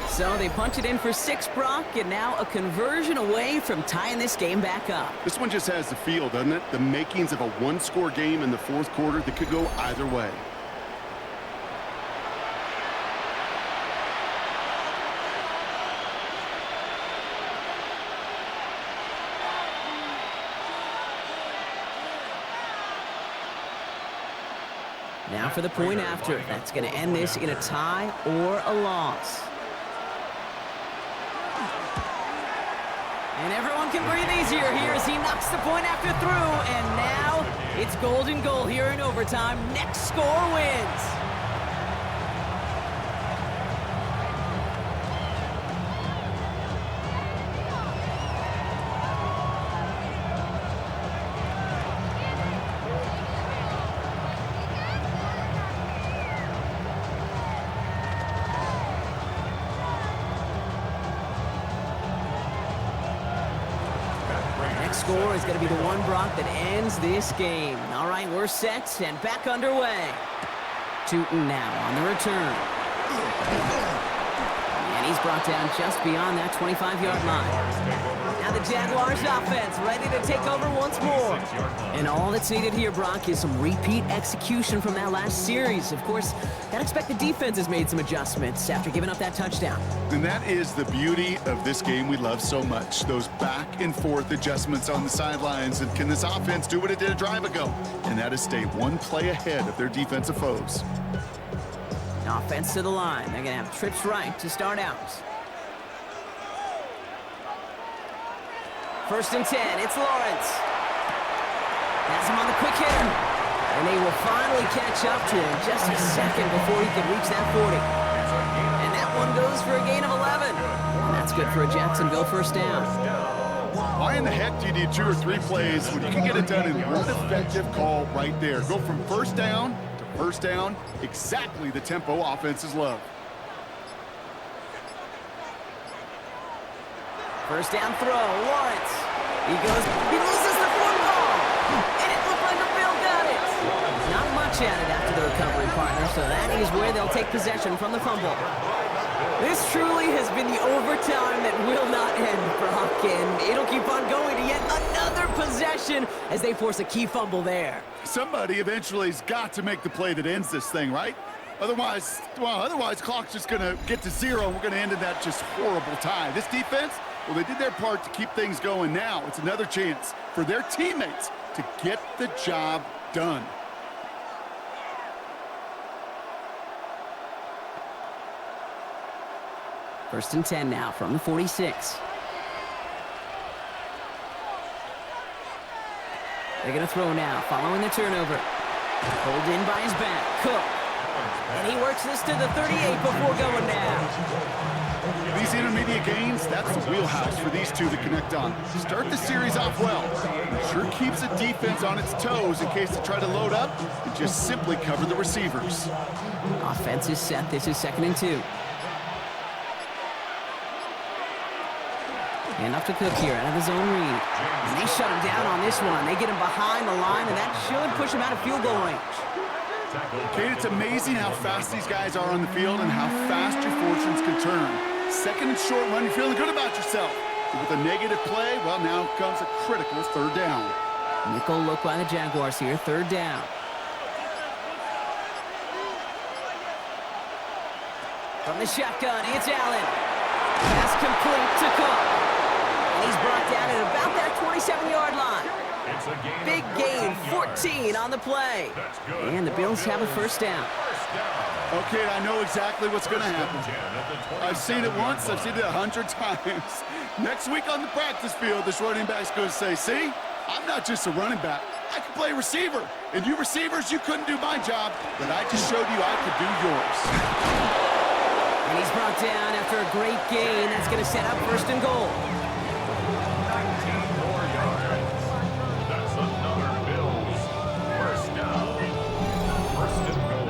So they punch it in for 6, Brock, and now a conversion away from tying this game back up. This one just has the feel, doesn't it? The makings of a one-score game in the fourth quarter that could go either way. Now for the point after. That's going to end this in a tie or a loss. And everyone can breathe easier here as he knocks the point after through. And now it's golden goal here in overtime. Next score wins. Score is going to be the one, Brock, that ends this game. All right, we're set and back underway. Tootin now on the return. And he's brought down just beyond that 25-yard line. Now the Jaguars offense ready to take over once more. And all that's needed here, Brock, is some repeat execution from that last series. Of course, I'd expect the defense has made some adjustments after giving up that touchdown. And that is the beauty of this game we love so much. Those back and forth adjustments on the sidelines. And can this offense do what it did a drive ago? And that is stay one play ahead of their defensive foes. Offense to the line. They're going to have trips right to start out. First and 10, it's Lawrence. Has him on the quick hitter. And they will finally catch up to him just a second before he can reach that 40. And that one goes for a gain of 11. And that's good for a Jacksonville first down. Why in the heck do you need 2 or 3 plays when you can get it done in one effective call right there? Go from first down to first down, exactly the tempo offenses love. First down throw, Lawrence. He loses the football. And it looked like a Bill got it. shouted after the recovery partner, so that is where they'll take possession from the fumble. This truly has been the overtime that will not end, Brock, and it'll keep on going to yet another possession as they force a key fumble there. Somebody eventually has got to make the play that ends this thing, right? Otherwise, clock's just going to get to 0, and we're going to end in that just horrible tie. This defense, well, they did their part to keep things going. Now it's another chance for their teammates to get the job done. First and 10 now from the 46. They're going to throw now, following the turnover. Pulled in by his back, Cook. And he works this to the 38 before going down. These intermediate gains, that's the wheelhouse for these two to connect on. Start the series off well. It sure keeps the defense on its toes in case they try to load up and just simply cover the receivers. Offense is set. This is 2nd and 2. And up to Cook here out of his own read. And they shut him down on this one. They get him behind the line, and that should push him out of field goal range. Kate, it's amazing how fast these guys are on the field and how fast your fortunes can turn. 2nd and short run, you're feeling good about yourself. But with a negative play, well, now comes a critical 3rd down. Nickel look by the Jaguars here, 3rd down. From the shotgun, it's Allen. Pass complete to Cook. And he's brought down at about that 27-yard line. Big gain, 14 on the play. And the Bills have a 1st down. Okay, I know exactly what's going to happen. I've seen it once, I've seen it 100 times. Next week on the practice field, this running back's going to say, see, I'm not just a running back. I can play receiver. And you receivers, you couldn't do my job, but I just showed you I could do yours. And he's brought down after a great gain. That's going to set up 1st and goal. 19 more yards. That's another Bills 1st down. 1st and goal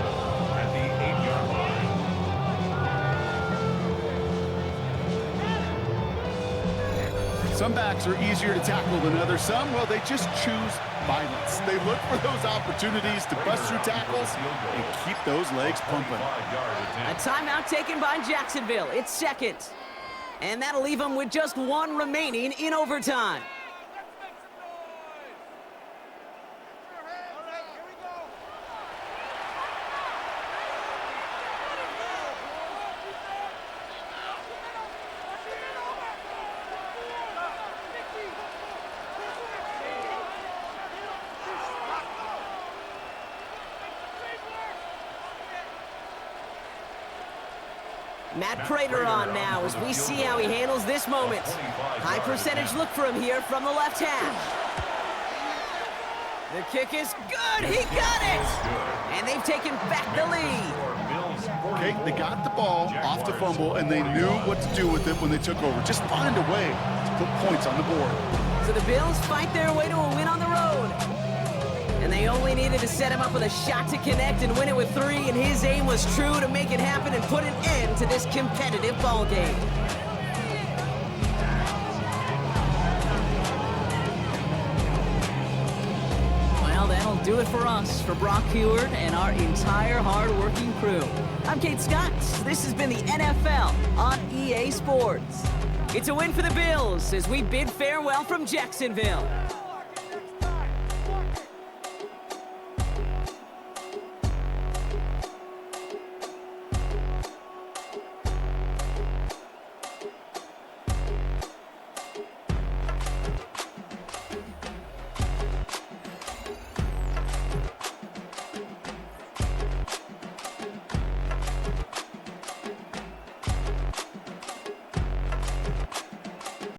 at the 8-yard line. Some backs are easier to tackle than others. Some, well, they just choose violence. They look for those opportunities to bust through tackles and keep those legs pumping. A timeout taken by Jacksonville. It's 2nd. And that'll leave them with just 1 remaining in overtime. Matt Prater on now as we see how he handles this moment. High percentage look for him here from the left hash. The kick is good. He got it. And they've taken back the lead. Okay, they got the ball off the fumble, and they knew what to do with it when they took over. Just find a way to put points on the board. So the Bills fight their way to a win on the road. And they only needed to set him up with a shot to connect and win it with 3, and his aim was true to make it happen and put an end to this competitive ball game. Well, that'll do it for us, for Brock Heward and our entire hard-working crew. I'm Kate Scott. This has been the NFL on EA Sports. It's a win for the Bills as we bid farewell from Jacksonville.